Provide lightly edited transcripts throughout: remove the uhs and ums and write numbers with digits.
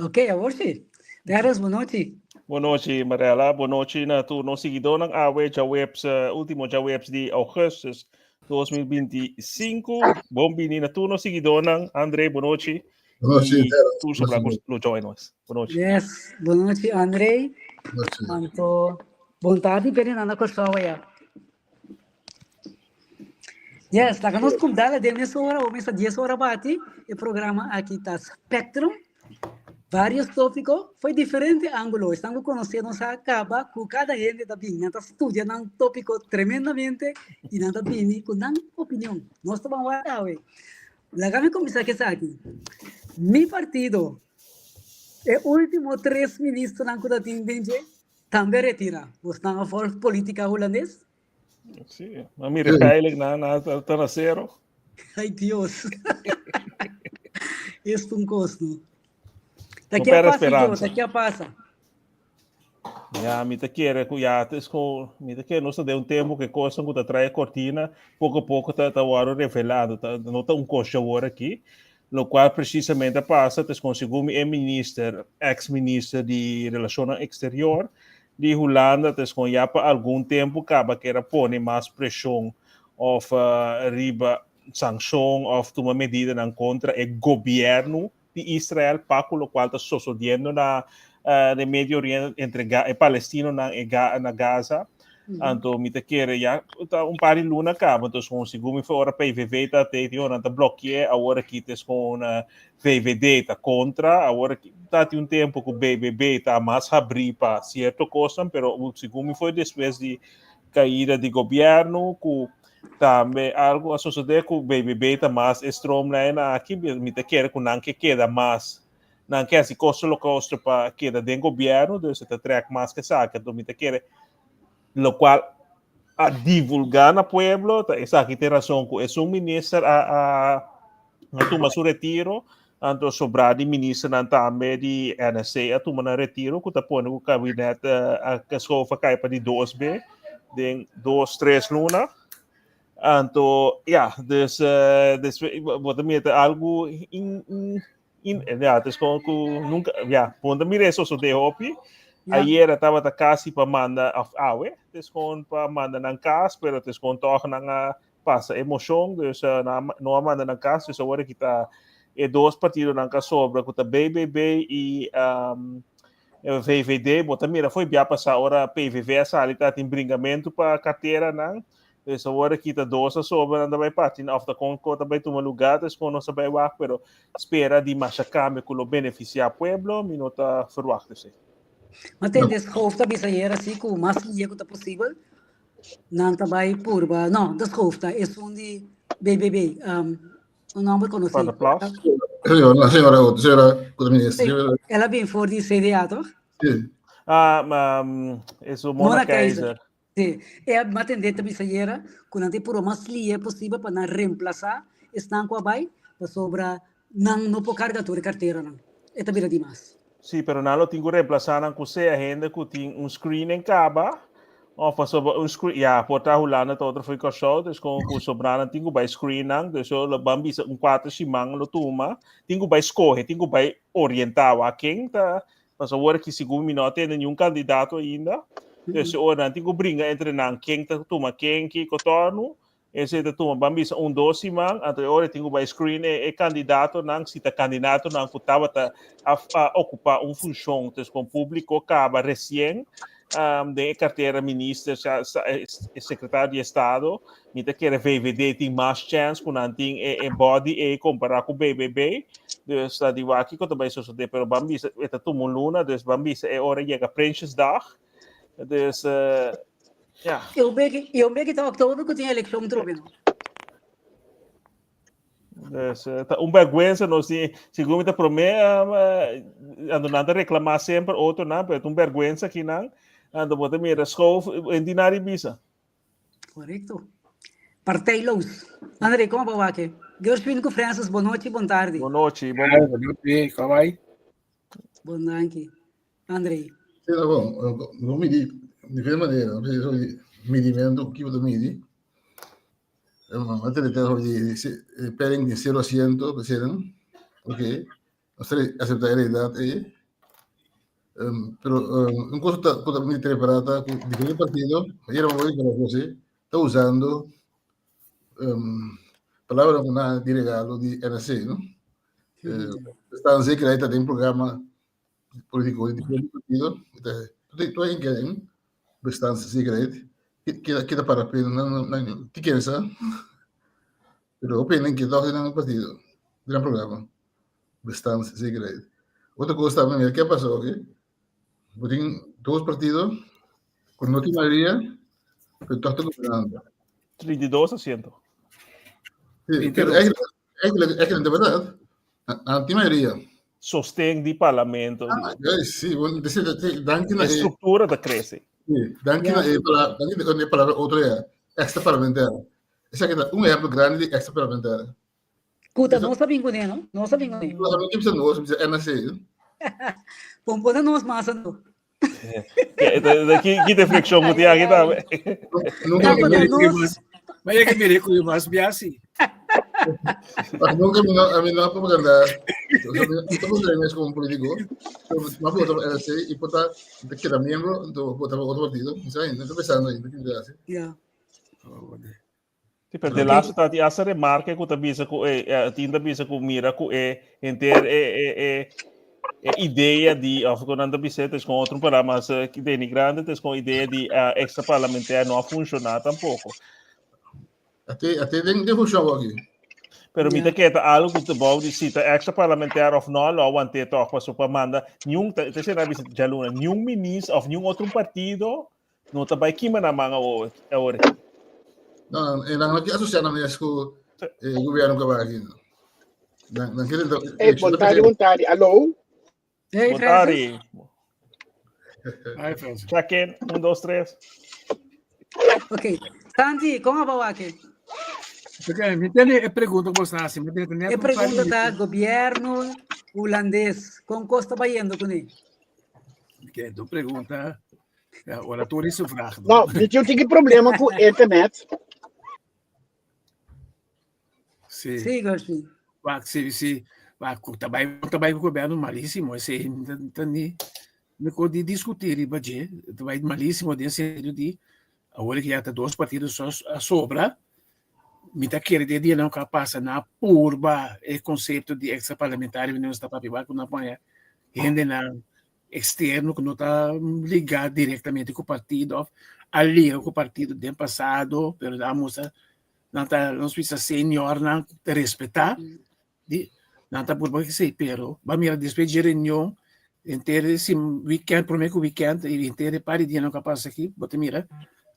Ok, agora sim. Teres, boa noite. Boa noite, Marela. Boa noite na tu no seguidor ng AWE Jawebs, último Jawebs de Augustus 2025. Bom bini na tu no seguidor ng Andre. Boa noite. Boa noite, E tu sobre lo join nós. Boa noite. Yes, boa noite, Andrei. boa noite. Manto, vontade para nada pessoa ya. Yes, lá que nós convidamos de nessa hora, ou nessa 10 horas bate, o programa aqui está Spectrum. Vários tópicos, foi diferente ângulo. Estamos conhecendo, se acaba com cada gente da Bini. Está estudando um tópico tremendamente e nada Bini com uma opinião. Nós estamos lá, ué. Lá que me começar aqui. Mi partido, o último 3 ministros na Cuda Tindenge, também retira. Você está a favor política holandesa? Sim, mas me repele tá na zero. Ai, Deus. Isso é um custo. Não Daqui a perde passa, esperança. daqui a passa. Ja, me te quer já me te quer, nós temos tempo que coisa que traz a cortina, pouco a pouco tá agora revelado, não tá coisa agora aqui, no qual precisamente passa, te conseguiu ministro, ex-ministro de Relações Exterior de Holanda, te já para algum tempo acaba que era pôr mais pressão of riba sanção of uma medida na contra o governo de Israel, para o qual está sucedendo na de Medio Oriente entre Palestina na Gaza. Então, me te quer já par de luna acaba, então com segundo foi hora PVV tá te bloqueia agora que tem com VVD tá contra, agora que tá tem tempo que o BBB tá mais abrir para certo coisa, pero o segundo foi depois de caída de governo que também algo a suceder com o BBB tá mais streamline aqui, me te quer com não que queda mais não quer se costa local para que da den governo, então se track mais que saca, então me quer lo qual a divulgar na pueblo, essa aqui tem razão com é um ministro a tomar seu retiro, então sobrar de ministro também de NSC a tomar retiro, que tá pondo o gabinete a que só cai para de 2B, de 2-3 luna. Então, dus botamos algo dus gewoon nunca, quando me isso so de hopi, ayer estava da casa para mandar awe, dus gewoon para mandar na casa, pero dus gewoon toch na passa emoção, dus não manda na casa, dus agora que tá dois partidos na casa sobra, que tá BBB e VVD, botamos foi bem passar hora PVV essa ali tá tem bringamento para carteira não. Dus agora aqui está doce sobre anda vai partir of the conco também toma lugar das com nossa vai lá pero espera de machacar com o beneficiar pueblo minuta verwachten se mas tem deshoofd dat bisa hier assim com mais que é possível não também purba não deshoofd é de BBB o nome conhecido para plaats Senhora ministra. ela vem for de CDA toch? Sim. Is o Mona Keizer. Sim, mas tem dentro bisa hier quando tem puro mais que é possível para não reemplaçar estão com a bai para sobra não por carga tua carteira não é também demais. Sim, pero não tenho que reemplazar não que a gente que tem screen em caba ou para sobre screen, por estar rolando todo foi com show, dus com sobrar não tenho que screen não, dus eu bambi 4 simang lo tuma, tenho que escolher, tenho que orientar a quem tá, mas agora que segundo minuto tem nenhum candidato ainda. Dus ora tenho que brincar entre não quem tá toma quem que cotorno esse tá toma bambis 2 simang até ora tenho que screen candidato não se tá candidato não que tava a ocupar função dus com público acaba recém de carteira ministra secretário de Estado me tá quer VVD tem mais chance com não tem body comparar com BBB dus tá de aqui que também sucede pero bambis tá toma luna dus bambis hora chega Prinsjesdag. Dus, Eu bem que tá outubro que tinha eleição trobino. Dus, vergüenza, não sei, segundo me promete, ando nada reclamar sempre, outro não, mas vergüenza aqui não, ando botar minha school em dinário bisa. Correto. Parteilos. André, como vai aqui? Deus vindo com Francis, boa noite e boa tarde. Boa noite, boa noite, como vai? Boa noite, André. Sì, non mi di che maniera, non preciso di medimento, un tipo di midi. Materia de pairing de 0 a 100, presidente. Ok. Você aceita a realidade, pero um coisa está muito preparada, que diferente partido, era uma coisa para você, está usando palavra de regalo de NC, não? Está a dizer que aí tem um programa político de diferente partido, tu aí querem bastante secreto, que dá para a pena, não, que quer saber, pero opinião que está fazendo no partido, no programa, bastante secreto. Outra coisa também é que passou aqui, tem dois partidos, quando não tem maioria, pero está governando. 32 asientos. Sí, es que de verdad, a ti mayoría. Sostén de parlamento. Sí, bueno, dan A estrutura da cresce. Sí, dan que la palabra otra ya, extra parlamentar. Esa que un ejemplo grande de extra parlamentar. Kuta, não sabem com não? Não sabem com ele. Não precisa não, precisa NC. Pompoda nós massa não. Que reflexão que tem aqui também. Mas é que me recuo mais biasi. Nunca a mim não propaganda. Estamos vendo como político. Mas vou botar NC e botar que era membro do outro partido. Não estou pensando ainda que me dá. Yeah. Tipo, de lá está essa remarca que tinha bisa com mira com ideia de quando bisete com outro programa que denigrante com ideia de extra parlamentar não funcionar tampouco. Até tem função aqui. Pero mita que algo que bom de cita extra parlamentar of não lo ante toque para supamanda nenhum te será bisa jaluna nenhum ministro of nenhum outro partido não tá vai que mana manga agora. Não, não aqui associado mesmo com o governo que vai aqui. Não quero. Vontade. Alô? Ei, Vontade. Ai, Francis. Check-in, 1, 2, 3. Ok. Santi, como vai aqui? Porque me tem pergunta que você assim, me tem É pergunta da governo holandês. Com Costa Baiano com ele. Que tu pergunta, ora tu isso vraag. Não, eu tenho problema com a internet. Sim. Sim, Garcia. Se também com o governo malíssimo, esse me pode discutir, mas vai malíssimo de sentido de agora que já tem dois partidos só sobra, me tá querendo de não capaz na purba o conceito de extra parlamentar não está para pibar com na panha gente na externo que não está ligado diretamente com o partido, ali com o partido do passado, pero da moça não precisa senhor não respeitar, não está por que sei, pero vamos a despedir reunião inteira esse weekend, prometo weekend e inteira para dia não capaz aqui, bota mira,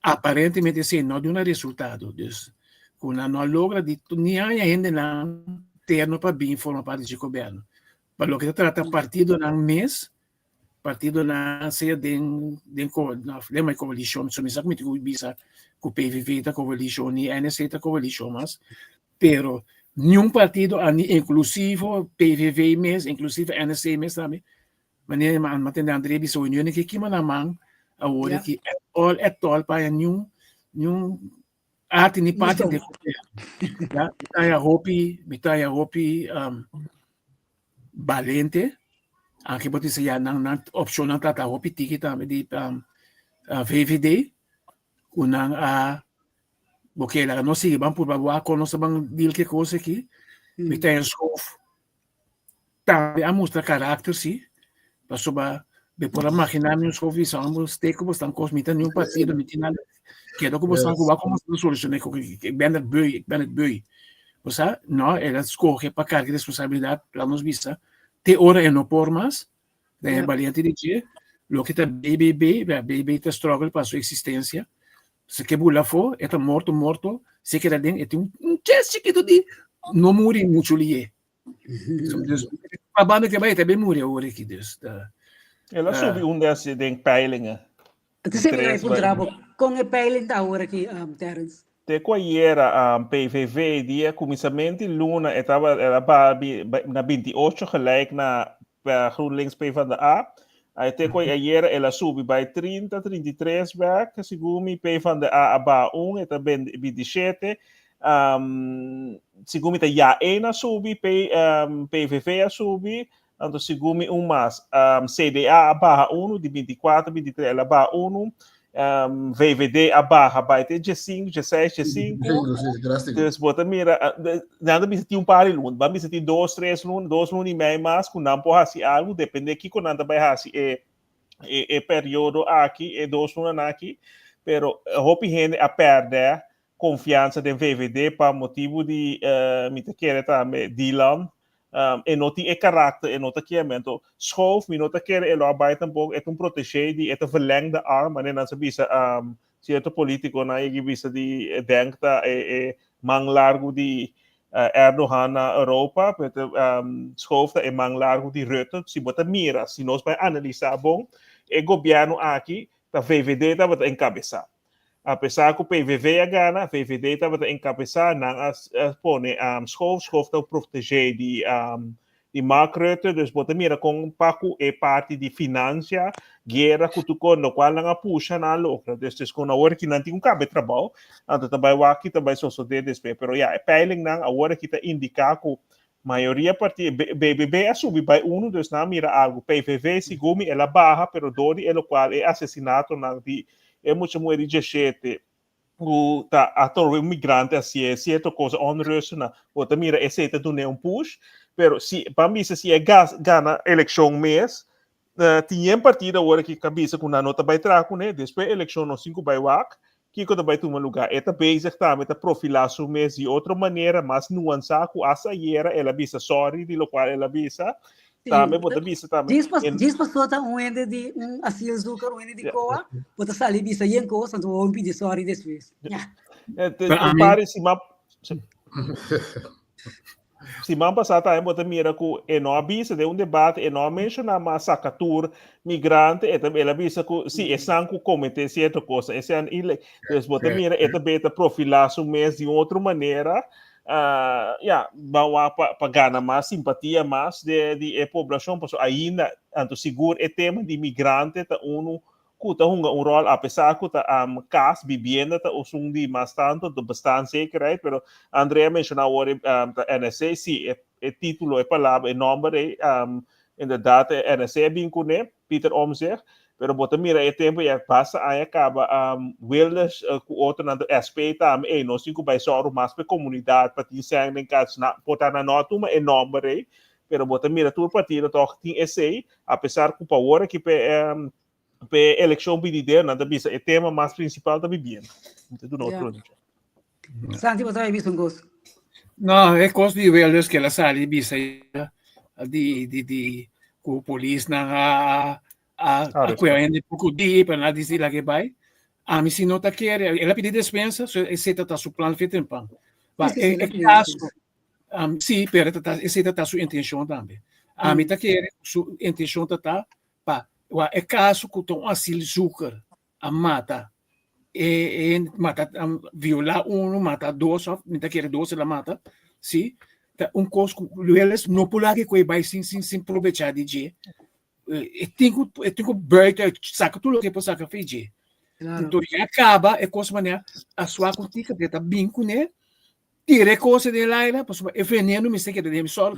aparentemente sim, não deu um resultado, dus quando não logra de nem ainda não terno para bem forma parte de governo, para lo que trata partido não mês partido na seja den coalition, so misal mit ko bisa ko PVV ta coalition ni NC ta coalition mas, pero nenhum partido ani inclusivo PVV mes, inclusive NC mes também, maneira matende André bisa união que kima namang agora que all para nenhum arte ni parte de ya mitaya hopi valente anche poti se ya nang option ng tata hopi tiki tami di VVD kunang porque la no sigue van por bawa kono sa bang deal ke cosa aqui mitaya skof ta mostra carácter si paso ba be por imaginar meus skof são os teco bostan cosmita nenhum partido mitina que do que bostan ko como solucionar com que ben het bui você não ela escolhe para carga de responsabilidade para nos vista te ora e não por mais de valiente de dia lo que está BBB está struggle para sua existência se que bula for está morto se que dentro é um teste que tu di não morre muito ali a banda que vai também morre agora aqui ela subiu desses de peilingen Het is even com a peiling da hora aqui, Terence. Te era PVV dia começamento Luna estava na 28 gelijk na GroenLinks PvdA. Aí te era ela subiu by 30, 33 back, segundo PvdA aba 1 eta 27. Segundo já ena subi PVV a subi Então, segundo mais, CDA a barra 1, de 24, 23, ela barra 1, VVD a barra vai ter G5, G6, G5. Depois, bota, mira, nada me tem par de lunes, vamos ter 2, 3 lunes, 2 lunes e meio mais, com não pode fazer algo, depende de que nada vai fazer período aqui, 2 lunes aqui, pero hope gente a perder confiança de VVD para motivo de me querer também Dylan e não tem caráter e não tem que schoof me não tem que ele vai também é proteger de é verlengde arm né não sabe se certo político na ele visa de denkt mang largo de Erdogan na Europa schoof é mang largo de Rutte se bota mira se nós vai analisar bom o governo aqui da VVD estava encabeçar. Apesar que o PVV a Gana, VVD estava encabeçar, não pone schoof está proteger de Mark Rutte, dus bota mira com Paco é parte de finança, guerra, cutucon, no qual não puxa na louca, dus com a hora que não tem cabe trabalho, então também o aqui também só de despe, pero é peiling não, a hora que está indicar que maioria partido BBB é subir by uno, dus não mira algo, PVV segundo ela barra, pero dori é o qual é assassinato na de é muito muito de o tá ator imigrante assim é certa coisa onrust na outra mira é certa do não push pero se para mim se é gana eleição mês tinha partido agora que cabeça com a nota vai trago né depois eleição no 5 by wak que quando vai tomar lugar é também exatamente a profilar o mês de outra maneira mais nuançar com a saída ela bisa sorry de lo qual ela bisa também pode bisa também diz pastor tá ende de assim açúcar ende de coa pode sair bisa yen coa santo vou pedir sorry depois pare se man passar tá bota mira que é não avisa de debate é não menciona mais sacatur migrante é também ela avisa que se é sanco cometer certa coisa esse é ele bota mira é também profilar o mês de outra maneira bawa para ganhar mais simpatia mais de população porque ainda anto seguro é tema de imigrante tá kuta hunga rol apesar que tá cas vivienda tá usung de mais tanto do bastante zekerheid pero Andrea mencionou o NSA sim é título é palavra é nome inderdaad NSA bem com Peter Omtzigt pero bota mira é tempo e passa aí acaba Wilders com outro na SP também nós cinco vai só mais para comunidade para dizer nem caso na botar na nota uma enorme pero bota mira tudo partido toch tem esse apesar que o power que pe eleição bidider nada bisa é tema mais principal da vivienda então não outro Santi você vai ver um gosto não é coisa de Wilders que ela sai bisa de com polícia na a coisa pouco de para nada dizer lá que vai a mim se não tá quer ela pedir dispensa esse tá su plano feito em pan é caso sim pero esse tá sua intenção também a mim tá quer sua intenção tá pa é caso que estão assim açúcar a mata mata violar mata dois me tá quer dois ela mata sim coisa que eles não pular que vai sem aproveitar de dia tenho berta saca tudo que possa fazer então acaba é coisa maneira a sua contica de tá bem com né tira coisa de lá é veneno me sei que de só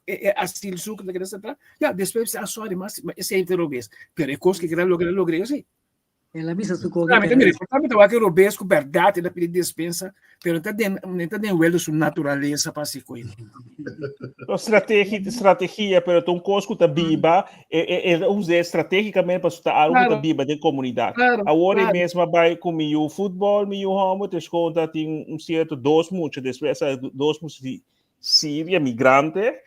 é assim suco da criança tá já depois a sua mas esse é interrobes pero é coisa que quer lograr assim ela bisa su coisa também tá que robes com verdade da pedir dispensa pero tá dentro well sua natureza para se coisa estratégia pero um coisa tá biba usa estrategicamente para estar algo da biba de comunidade agora mesmo vai com o futebol o homo te conta tem certo dois muitos depois dois muitos de Síria migrante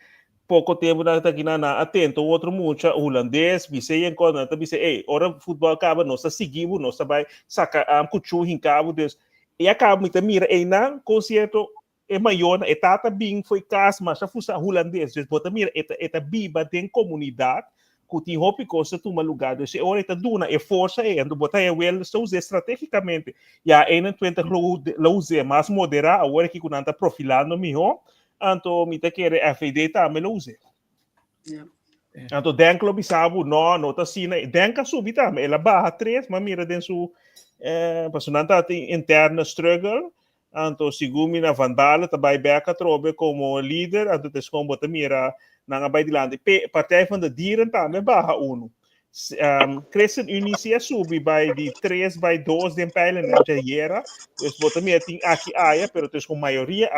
pouco tempo na tá aqui na atento outro muito holandês vice enquanto tá vice ora futebol acaba nós seguimos nós vai sacar cuchu em cabo Deus e acaba muito mira não concerto é maior e tata bem foi caso mas já fusa holandês Deus bota mira eta biba tem comunidade que tem hope coisa toma lugar Deus ora eta duna é força ando bota well só usa estrategicamente já 21 lo usa mais moderar agora que quando tá profilando melhor anto mi te quer FD também lo use anto denko bisabo não tá sina denka subita ela barra 3 mas mira den su passando tem interna struggle Anto sigumi na Vandala tabay beka trobe como líder, anto tes como mira na bay dilante. Partij van de Dieren também barra 1. ChristenUnie se subi by de 3 by 2 de peilen na Jaiera. Dus Botamira tem aqui aia, pero tes com maioria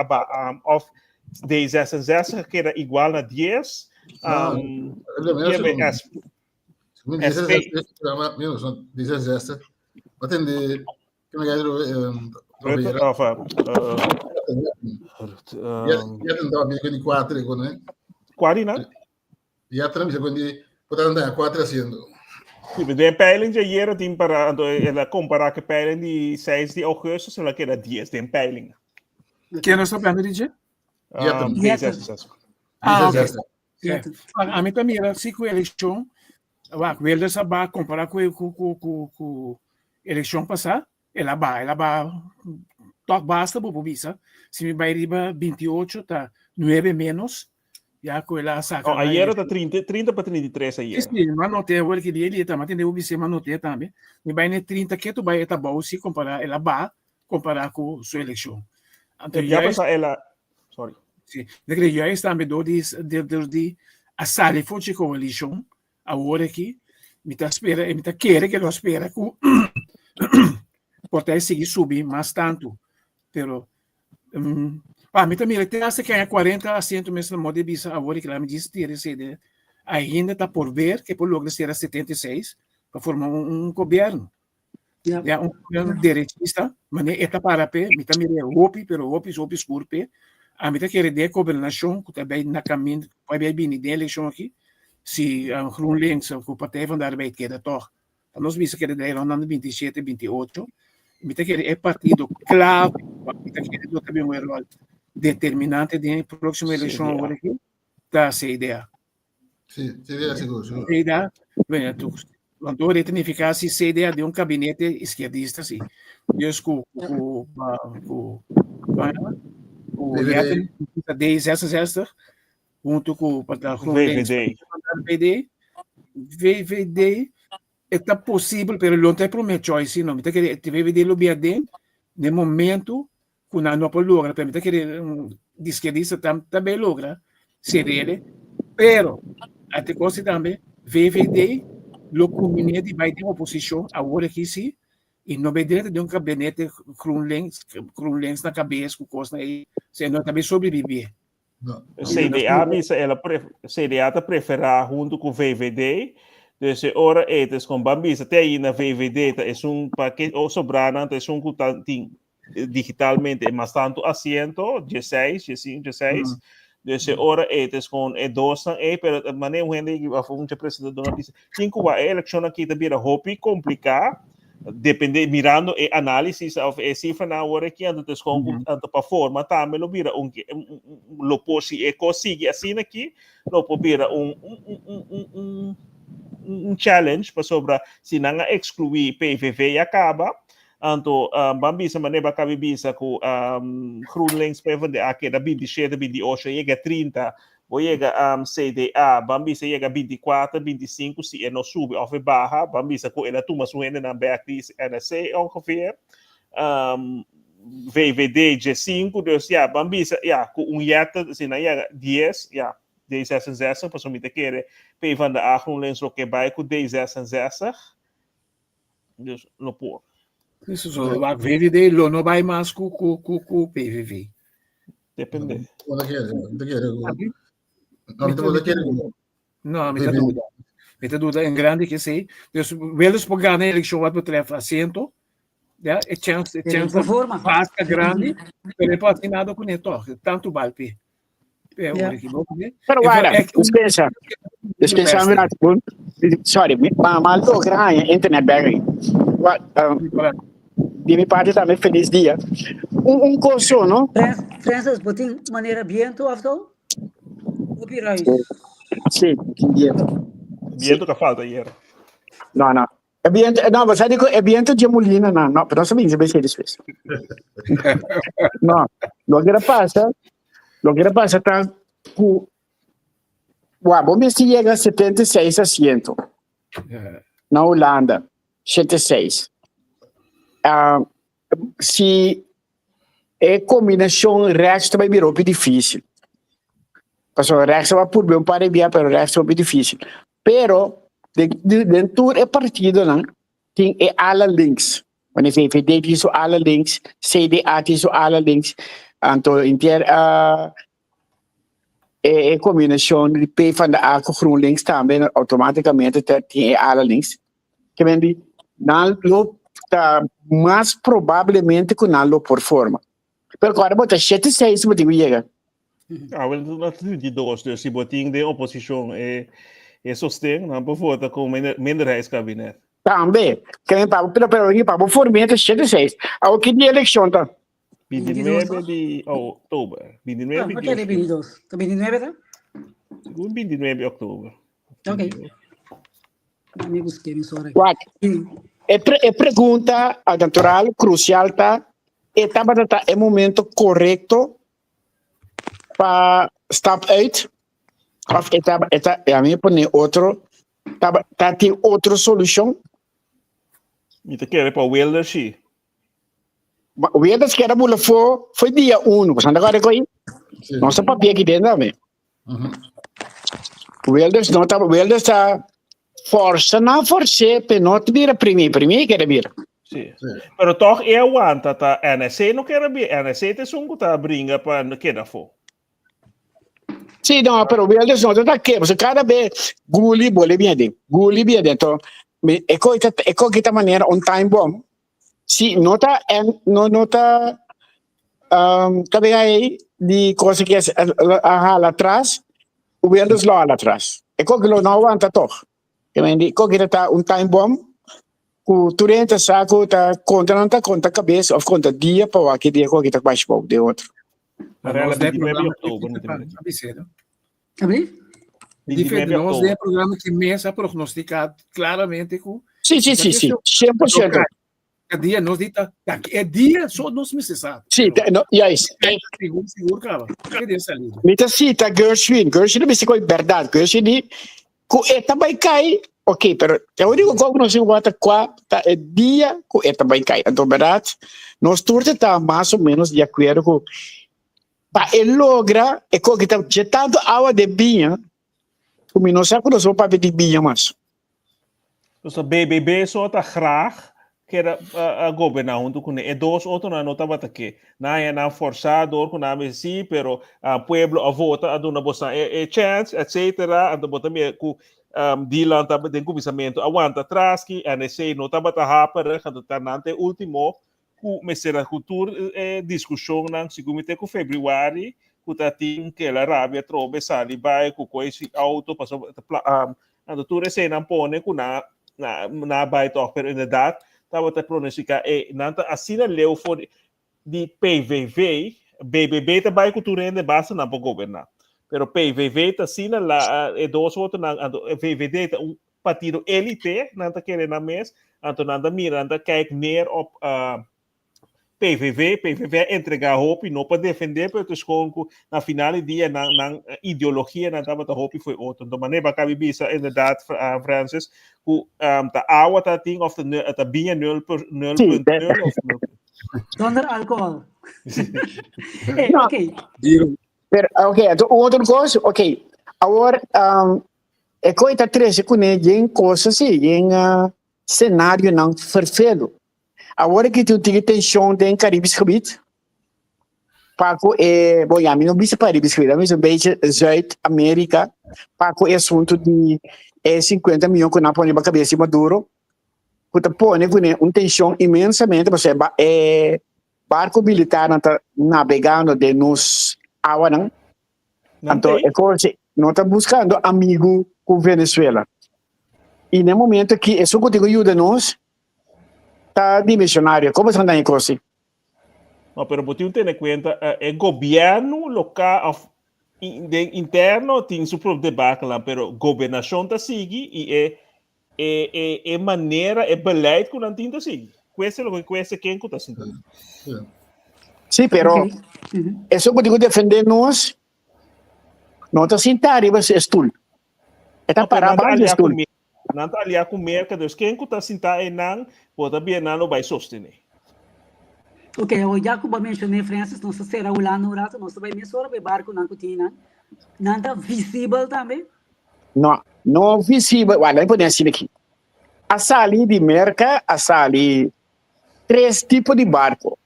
of D66 que era igual na 10. D66, wat in de quindi 4, né? Quali, né? E a trama quindi potranno andare a 4 haciendo. De peiling de ayer tem para ela comparar que peiling de 6 de agosto, ela que era 10 de peiling. Que nós estamos falando de? A mim também era assim com a eleição. O Elders vai comparar com a eleição passada. Ela vai toque basta para visa. Se me vai riba 28 tá 9 menos. Já com ela saca. Ayer tá 30 para 33 ayer. Sim, mas não tem o que ele tá, mas tem o vice, mas não tem também. Me vai ne 30 que tu vai tá bom se comparar ela vai comparar com sua eleição. Já passa ela. Sorry. Sim, daquele já está me do de a sala fonte com a eleição a hora aqui me tá espera, me tá querer que eu espera com pode seguir subir mais tanto, pero me também até acha que é 40 assentos mesmo modo de visa agora que lá me diz ter esse ainda está por ver que por logo ser a 76 para formar governo. Ya un governo derechista, mas está para pé, me também é OPI, pero OPI escurpe. A mim tá querer de governação, que também na caminho, vai bem bem de eleição aqui. Se GroenLinks, o Partij van de Arbeid queda toch. Nós vimos que ele era andando 27, 28. Me tá querer é partido clave, me tá querer também um rol determinante de próxima eleição agora aqui. Tá essa ideia. Sim, seria seguro. Ideia, bem, tu quando retinificar se ideia de gabinete esquerdista, sim. Deus o D66 junto com o VVD está possível, mas não tem problema choice, não. Então que VVD lo bem no momento que não pode lograr, para mim que de esquerdista também logra ser ele, pero até coisa também VVD lo combinete vai ter oposição agora aqui sim. E não vai direto de gabinete GroenLinks na cabeça com coisa aí, se não também sobreviver. CDA está preferir junto com o VVD, desde hora eles com Bambis até aí na VVD é paquete ou sobrana, é que digitalmente é mais tanto assento, 16, 15, desde hora eles com E2 pero maneira um gente a função presidente do notícia, cinco a eleição aqui também é hopi complicar. Depende mirando e análise e cifra na hora que anda com para forma também lo vira lo posi e consigue assim aqui lo vira challenge para sobre se não excluir PVV e acaba anto bambisa maneira cabe bisa com GroenLinks PVD aqui da 27 28 chega 30 ou chega CDA, Bambisa chega 24, 25, se não sube ou barra, Bambisa com ela toma sua na BRT NC ongeveer, VVD G5, dus ja, Bambisa, ja, com jeta, se não chega 10, ja, D66, para somit querer, P van de A GroenLinks ook bij com D66, dus não pôr. Isso só, a VVD não vai mais com o PVV. Depende. Não, me dá dúvida em grande que sei. Eles por ganhar a eleição vai para assento, é chance basta grande, mas ele pode ter nada com isso, tanto vale. Pero guarda, dispensa verdade, sorry, mal lograr internet barrier. De minha parte também feliz dia. Curso, não? Francis, botin maneira viento ou so? Sim, viento que falta ayer. Não. É viento, não, você diz é viento de Molina, não, pero não sabia se isso. Não, lo que passa tá com vamos se chega a 76 assentos. Na Holanda, 76. Se é combinação resto vai virar difícil. Porque o resto vai por bem para enviar, mas o resto vai difícil. Pero dentro é partido não tem alle links. Quando você vê isso alle links, CDA isso alle links, então inter combinação de P van de A com GroenLinks também automaticamente tem alle links. Que vem de não tá mais provavelmente com não por forma. Pero agora bota 7-6 você vai chegar. Dat is die doos. Dus die boting de oppositie sostém, não por votar com minderheidskabinet. Também. Pero aqui para o formato 7-6. A que dia eleição tá? 29 de outubro. 29 ¿Por qué de 22? ¿De 29 tá? 29 de outubro. Ok. Amigos que me sobra. É pergunta natural, crucial, tá? É momento correto para stap uit? Of a mim põe outro, tem outra solução? Niet te keren para Wilders, sim. O Wilders que era bula foi dia 1, você anda agora com aí? Nossa papel aqui dentro também. Wilders não tá, Wilders tá força na força, pero não te vira primeiro quer vir. Sim. Pero toch aguanta, tá? NSC não quer vir, NSC te sungo tá brinca para que da for. Sim, não, pero o Wilders não tá aqui, você cada vez guli bem dentro. É que tá maneira on time bomb. Se nota cabe aí de coisa que lá atrás, o Wilders lá atrás. É que não aguanta toch. Que que tá um time bomb. O turente saco tá conta cabeça ou conta dia para aqui dia que tá mais pouco de outro. Realmente 29 de outubro. ¿Abrí? Diferente, nós é programa que começa a prognosticar claramente com... Sim, 100%. É dia, nós dita, é dia, só nós necessitamos. Sim, yes. Seguro, cara. Que dia salido. Mita cita Gershwin me dice que é verdade. Gershwin, que também cai, ok, pero eu digo como nós vamos qua é dia que também cai. Então, verdade, nós todos tá mais ou menos de acordo com para ele logra é que está jetando água de binha. Como não sabe nós vamos para de binha mais. Dus de BBB só tá graag que a governar junto com ele. E dois outros não tá batendo. Não é forçado, com nome sim, pero pueblo a vota a dona bossa chance, etc. A bota me com Dylan tá tem começamento aguanta atrás que a NC não tá batendo rápido, quando tá nante último com mesera cultura discussão não se comete com fevereiro, com tá tem que a Arábia trobe sali vai com coisa auto passou a doutora se não põe com na vai toch pero inderdaad tava te pronostica nanta assina leu for di PVV BBB te vai cultura de base na para governar pero PVV te assina lá dois outros na VVD partido elite nanta querer na mes anto nanta miranda kyk neer op PVV entregar hoop não para defender pero escolco na final dia na ideologia na tava hoop foi outro então maneira cabe bisa inderdaad Francis o ta água tá ting of the binha 0.0 of Zonder alcohol. No. Ok. Pero, ok, então outra coisa, ok. Agora, é coisa três com em coisa assim, em cenário não perfeito. Agora que tu tem tensão em Caribe gebied, Paco é, bom, a mim não bisa Caribe gebied, mas um beetje Zuid-América, Paco é assunto de 50 milhões que não põe na cabeça de Maduro, que põe com tensão imensamente, você barco militar navegando de nos água não, então é coisa, não está buscando amigo com Venezuela, e no momento que isso que ajuda nós está dimensionário, como se anda em coisa? No, pero você tem em conta o governo local interno tem seu próprio debate lá, pero governação tá sigue e é maneira, é beleid que não tem tá sigue. Questo é o que quem está sentindo. Sim, pero isso que digo defender nós, não está sentado, mas é estúpido. Está para baixo estúpido. Não está aliado com o mercado, quem está sentado e não pode bem não vai sostener. Ok, eu já como mencionei, Francis, não será o lá no rato, não vai mesmo o barco na cotina. Nada visível também. Não visível. Olha, podemos assim aqui. A sali de merca, a sali 3 tipos de barco.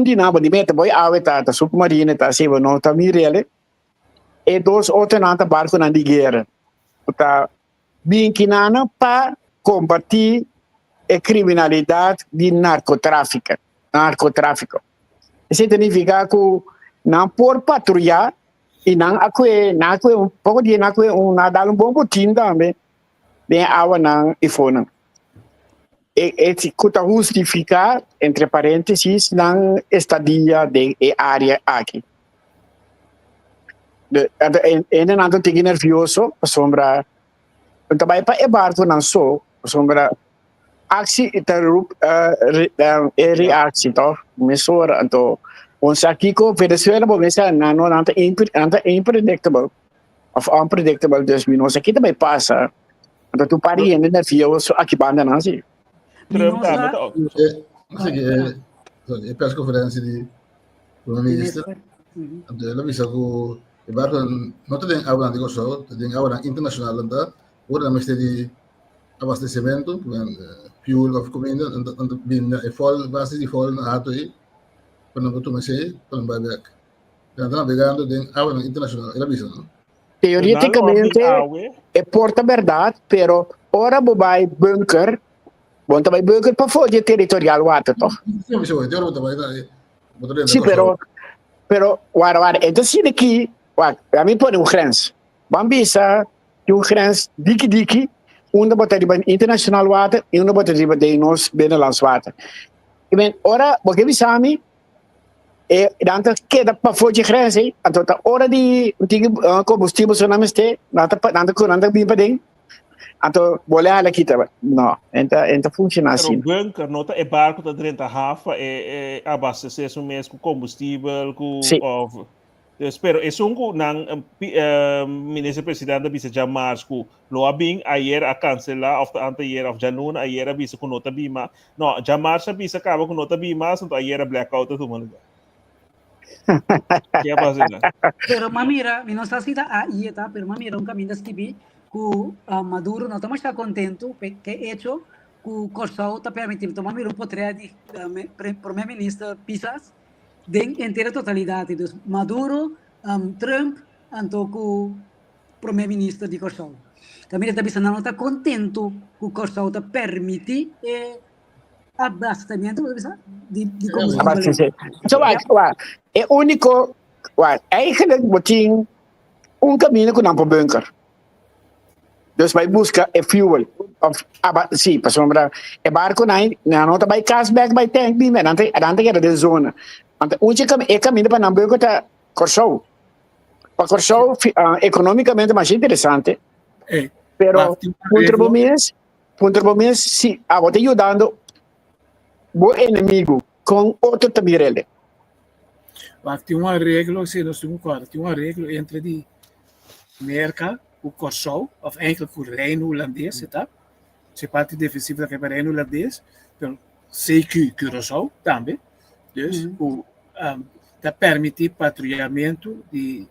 De nabo de meta, boy, ave tá submarina, tá se não tá mirele. E 2 outros nada barco na de guerra. Tá bem que nana para combater a criminalidade de narcotráfico. Isso significa que não por patrulhar e não um pouco de dar um bom botim também. Bem, água não e fona. E se justificar, entre parênteses, na estadia de área aqui. Ainda não estou nervioso, sombra. Então, vai para o barco, não sou, sombra. Aksi reaksi, toh. Mesora, então. Onde aqui com Venezuela, bom, essa não unpredictable, of unpredictable, dus nós aqui também passa. Então, tu pari ainda nervioso, aqui banda não assim. Trump também é press conferência de primeiro-ministro. Então, ela disse que o barco não tem água de gosto, tem água internacional, então, agora nós temos de abastecimento, fuel of comida, então, é fol, base de fol na ato aí, para não tomar sei, para não beber. Então, navegando tem água internacional, ela disse, não? Teoreticamente, é porta verdade, pero ora vai bunker, bom também bunker para fora territorial water, toh. Sim, pero guarda, então se daqui, a mim põe grens. Bambisa, grens diki, bota de international water e bota de nos Benelux water. E bem, ora, porque me sabe, e tanto queda para fora de grens, então a hora de combustível só não está, tanto bem para dentro. Então, boleh aqui também. Não, então funciona assim. O bunker, nota é barco da dentro da Rafa, é abastecer o mesmo combustível com eu espero é um nang ministro presidente bisa jamar ku lo abing ayer a cancela of the anteyer of janun ayer bisa ku nota bima no jamar sa bisa acaba com nota bima so ayer blackout tu mano que é fazendo Pero mamira, não sei se tá aí tá, pero mamira caminho das que Maduro não está contento que hecho que o Corsão está permitindo tomar um poder de primeiro-ministro Pisas de inteira totalidade. Então, Maduro, Trump, então o primeiro-ministro de Corsão. Também não está contente que o Corsão está permitindo abastecimento de combustível. Então, é único, é que botin caminho que não para bunker. Dus vai buscar é fuel. Sim, para sombra. É barco não tá vai cashback, vai tank, bem, não tem era de zona. Então, é caminho para não bunker tá Corsão. Para Corsão, economicamente mais interessante. Pero, contra sim, a você ajudando o inimigo com outro também. Tem um arreglo, se nós temos tem um arreglo entre de merca o Corsão, of eigenlijk o Reino holandês, tá? Se parte defensiva que é Reino holandês, pelo CQ Curaçao também, dus tá permitir patrulhamento de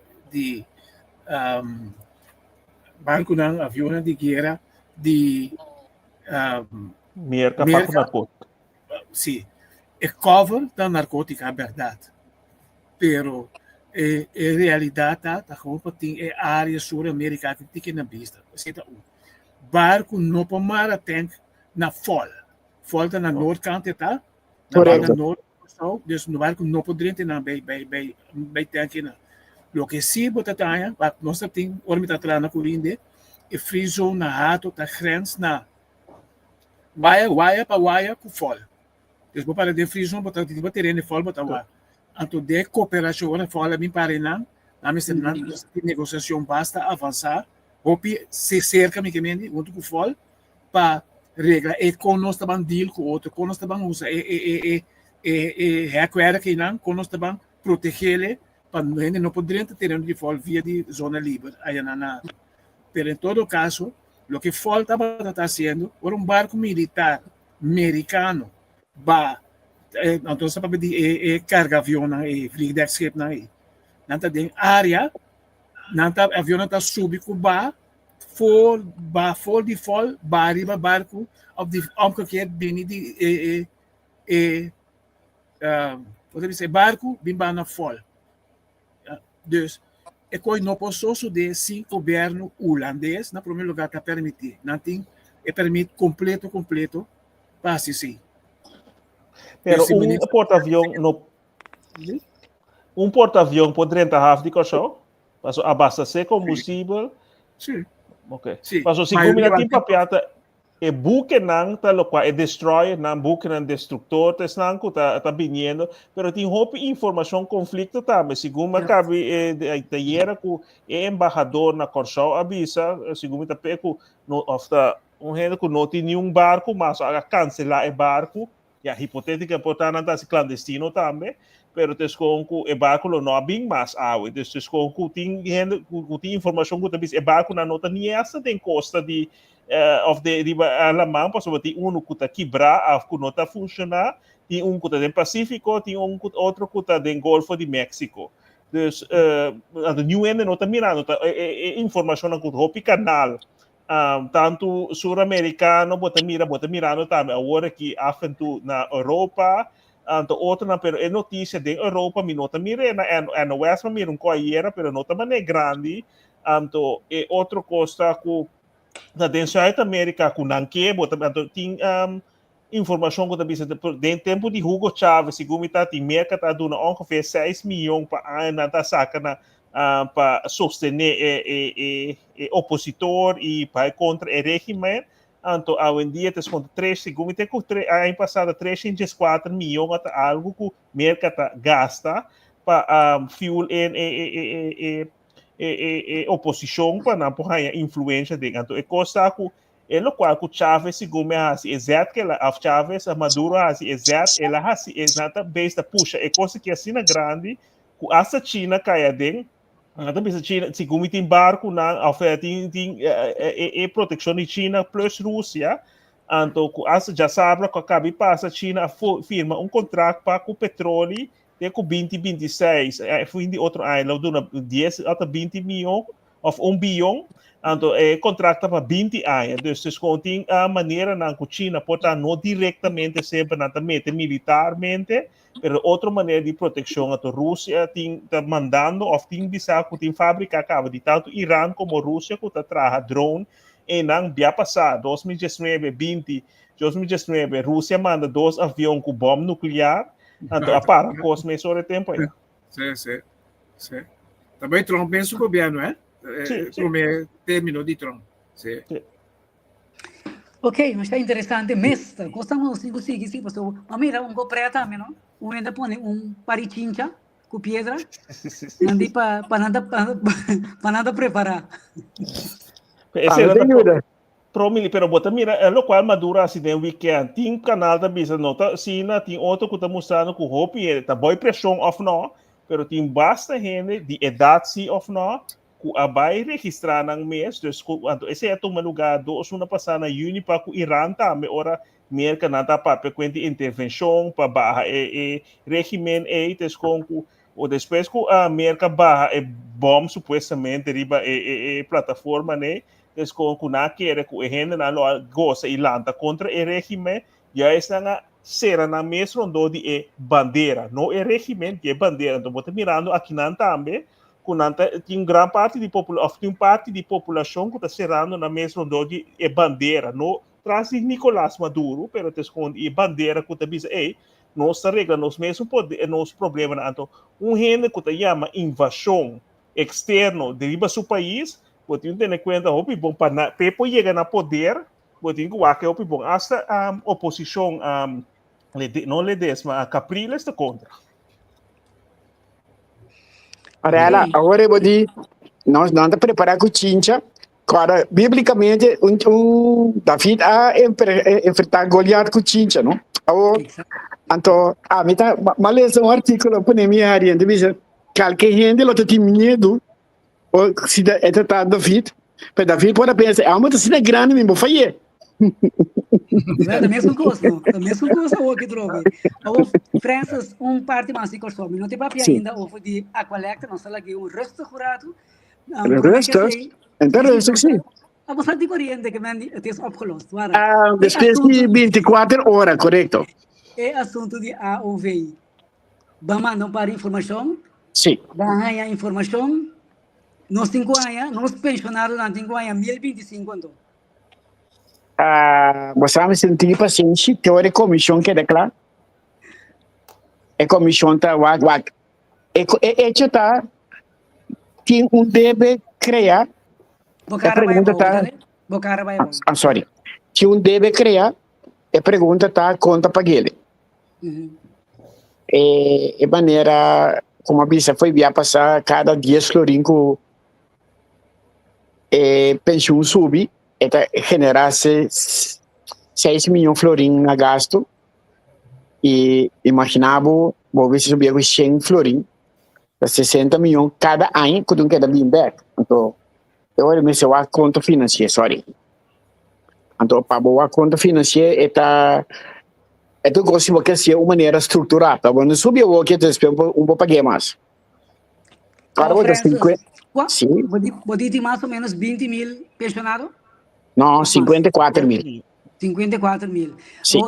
barco não, aviões de guerra de merca para narcótico. Sim, é cover da narcótica, é verdade, pero é realidade tá gewoon tem é área sul-americana que tem na vista. Você barco não pode mais tank na fol tá na noordkant tá, na noord so, dus no barco não pode entrar na bei tank na. Lo que sim bota tá, nós tem ormita atrás na corrinde e free zone na rato tá grens na waia com fol. Dus para de free zone bota de terreno fol bota wa. Então, de cooperação, fala bem para não, na negociação basta avançar, hopi se cerca micamente, junto com o FOL, para regra, e com nós também deal com o outro, com nós também usa, recuerda que não, com nós também proteger ele, para não poder ter de FOL via de zona livre, aí na. Pero em todo caso, o que FOL está fazendo, era barco militar americano, então sa pa di carga avião na vliegdekschip na nanta ding área nanta avião nanta subi ku ba vol die vol bari ba barco op die omgekeerd binnen die wat heb je barco bimbana vol. Dus eu não posso de sim governo holandês na primeiro lugar tá permitir não tem permite completo passe sim. Pero um porta-avião poderia estar de coxão, mas abastecer combustível. Sim. Ok. Sim. Mas se combina tem papiata e buque não tá lo qual é destroyer não buque não destrutor tá não tá vindo, pero tem roupa informação conflito também. Segundo cabe da era que o embaixador na coxão avisa, segundo tá peco no after gente que não tem nenhum barco, mas a cancelar o barco. Ja, hipotética portanto tá clandestino também, pero tes com o barco não bem mais água, tes com tem informação que também o barco na nota nem essa tem costa de of de riba alemão, posso ter que tá quebrar, que não tá funcionar, tem que tá no Pacífico, tem outro que tá no Golfo de México. Dus a New End não tá mirando, informação na que canal. Tanto sul-americano, bota mirando também agora que afeto na Europa, outro na pero é notícia de Europa, me nota mira na West mira coiera, pero nota mané grande, é outro costa que na South America que não quer, bota tem informação que também de tempo de Hugo Chávez, segundo tá tem mercado tá dando ongeveer 6 milhões para ano tá saca na para sostener o opositor e para contra o regime. Então, hoje em dia, segundo tem que ano passado 304 milhões de algo que o mercado gasta para fuel e oposição para não ter influência dele. Então, é coisa que é o qual que Chávez, segundo me assim, exato que ela Chávez, a Maduro assim, exato, ela assim, exata base da puxa, é coisa que assim grande, que essa China cai dentro. Também China, segundo tem barco na oferta tem proteção de China plus Rússia, então já sabe que acaba passa China firma contrato para o petróleo até com 2026, foi de outro ano, dona 10 até 20 milhões ou 1 bilhão, então contrato para 20 anos, então tem a maneira na China pode não diretamente sempre na militarmente. Pero outra maneira de proteção a Rússia está mandando ou tem visado que tem fábrica acaba de tanto Irã como Rússia que está trazendo drone e não dia passado 2019 Rússia manda 2 aviões com bomba nuclear então para cosme sobre tempo aí. Sim. Também Trump pensa o governo Trump terminou de Trump. Sim. Ok, mas está interessante, mestre. Gostamos de seguir, sim, pastor. Mas mira, comprei também, não? Ainda põe parichincha com pedra, andi para nada preparar. Pero bota mira, é o qual madura assim de weekend. Tem canal da bisa nota, sina, tem outro que está mostrando que o hope tá boa pressão of não, pero tem basta gente de idade sim of não. A vai registrar nang mês, então esse é um lugar do semana passada na Juni para o Irã também ora merca nada para quente intervenção para barra regime ou depois que a merca barra bom supostamente riba plataforma né descom que na quer que o gente na gosta e lanta contra o regime já está será na mesma onde é bandeira não é regime que é bandeira então você mirando aqui não também tem grande parte de população que está serando na mesma onde é bandeira não traz Nicolás Maduro pero te esconde bandeira que está dizendo nossa regra nos mesmos nos problemas então gente que está chama invasão externa deriva seu país pode ter em conta o bom para pepo chega na poder pode ter que o bom essa oposição não lhe desma a Capriles está contra. Ora, agora eu vou dizer, nós não estamos preparados com Chincha. Agora, biblicamente, David enfrentar Goliat com Chincha, não? Então, mas um artigo para a minha área, diz qualquer gente tem medo, ou se é tratado David, mas David pode pensar, mas se é grande, mesmo, fazer. Da mesma coisa, não? Da mesma coisa o que droga. O Francis, parte mais de corso. Não tem papel Sim. ainda, ou de a collecta, não sei lá que resto jurado. Resto? Então, resto sim. A você de corriente que me tem opgelost. Depois de 24 horas, correto? É assunto de AOVI. Vamos não para informação. Sim. Vamos a informação. Nós 5 anos, nós pensionados na 5 anos, 1025 então. Você me sentir paciente, teoria comissão que é claro. A comissão tá wag. E tá tem deve criar. Bocara pergunta tá. Bocara vai. I'm sorry. Tinha deve criar. A pergunta tá conta para ele. E maneira como a bisa foi via passar cada 10 florim com pensão subir, eta generasse 6 milhões florim na gasto e imaginava vou ver se subia com 100 florim, 60 milhões cada ano quando queda bem back. Então eu me se a conta financeira, sorry. Então para boa conta financeira eta então, gosto que seja uma maneira estruturada. Quando subir o que despejo pouco paguei mais. Para o 50. Sim. Vou dizer mais ou menos 20 mil pensionados? Não, 54 mil. 54 mil. Sim.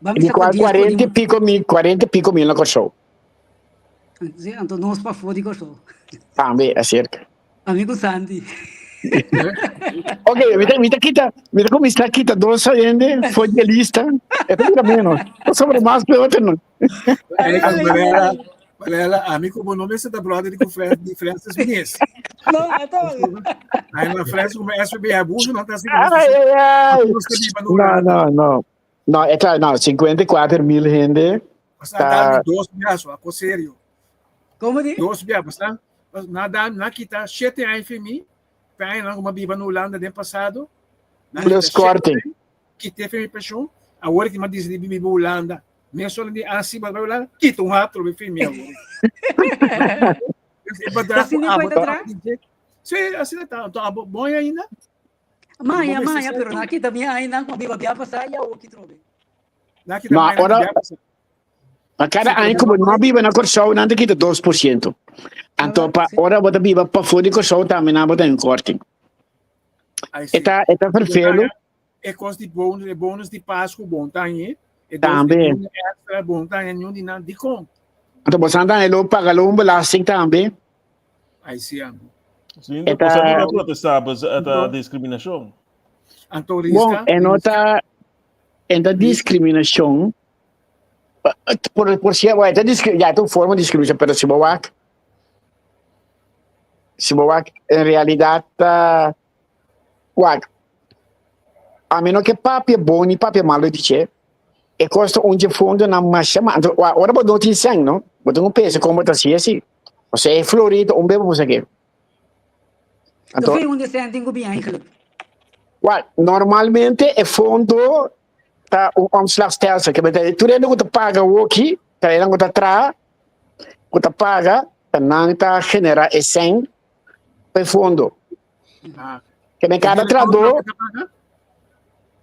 Vamos de 40 e pico mil na corção. Então, nós para fora de corção. Também, é certo. Amigo Sandy. Ok, mira como está aqui, dois saindo, foi de lista, é tudo menos, sobre mais que outro não. Ela, amigo, o nome é da brother de Francis Muniz. Não, é todo. Aí na França começa a beber abuso, não está Não, 54 mil gente. Tá. Dois bias, a sério. Como de? Dois bias, tá? Nada, na kita, 7 anos FMI. Pijn lang uma biba no Holanda den passado. Plus corte. Que teve pension. Agora que me diz de biba Holanda. Nem só de assim para Holanda. Que um rato me filme agora. Assim não vai entrar. Sim, assim tá. Então bom ainda. Maia, pero aqui também ainda com biba biaba sai e o que trobe. Aqui também. A cada ano como não biba na corção, não te quita 2%. Então, ora bota biba para fora de corção também não bota em corte. Eta perfeito. É cost de bônus de Páscoa bom tá aí. Também. Extra bom tá aí de nada de com. Então você anda ele paga um belasting também. Aí sim. Sim, então você não protestar a discriminação. Bom, é nota discriminação. Por si vai já tem forma de discriminação, pero se boa em realidade a menos que papi é bom e papi é malo de che e custa onde fundo na massa ora vou não te sang não vou não pensa como tá assim você é florido bebo você quer então foi onde você tem que bem aí normalmente é fundo tá omslagstelsel que betekent tu rende que paga o aqui tá ele não tá tra que paga não tá genera esen para fundo que me cada trador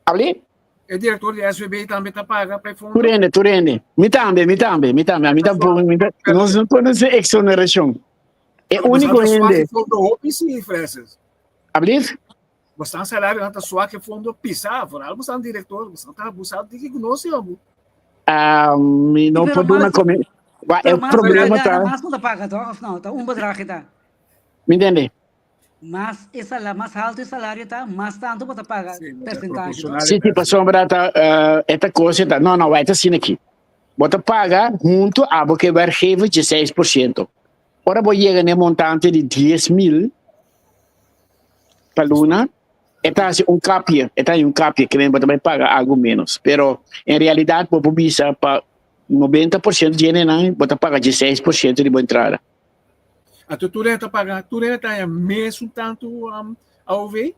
ali o diretor de SVB também tá paga para fundo tu rende me também nós não podemos exoneração é único rende sim Francis abrir você está salário não tá só que fundo pisar por algo você é diretor você está abusado de que não se amo não pode uma comer é o problema tá mas não paga não tá bedrag tá me entende mas essa mais alto o salário tá mais tanto para pagar percentagem se tipo sombra tá esta coisa tá não vai tá assim aqui bota paga junto a porque vai receber de 6%. Ora vou chegar no montante de 10 mil para luna está assim capia que vem também pagar algo menos pero em realidade vou bisa para 90% de gente bota pagar 16% de boa entrada. A tu renta pagar, tu renta mesmo tanto a OV?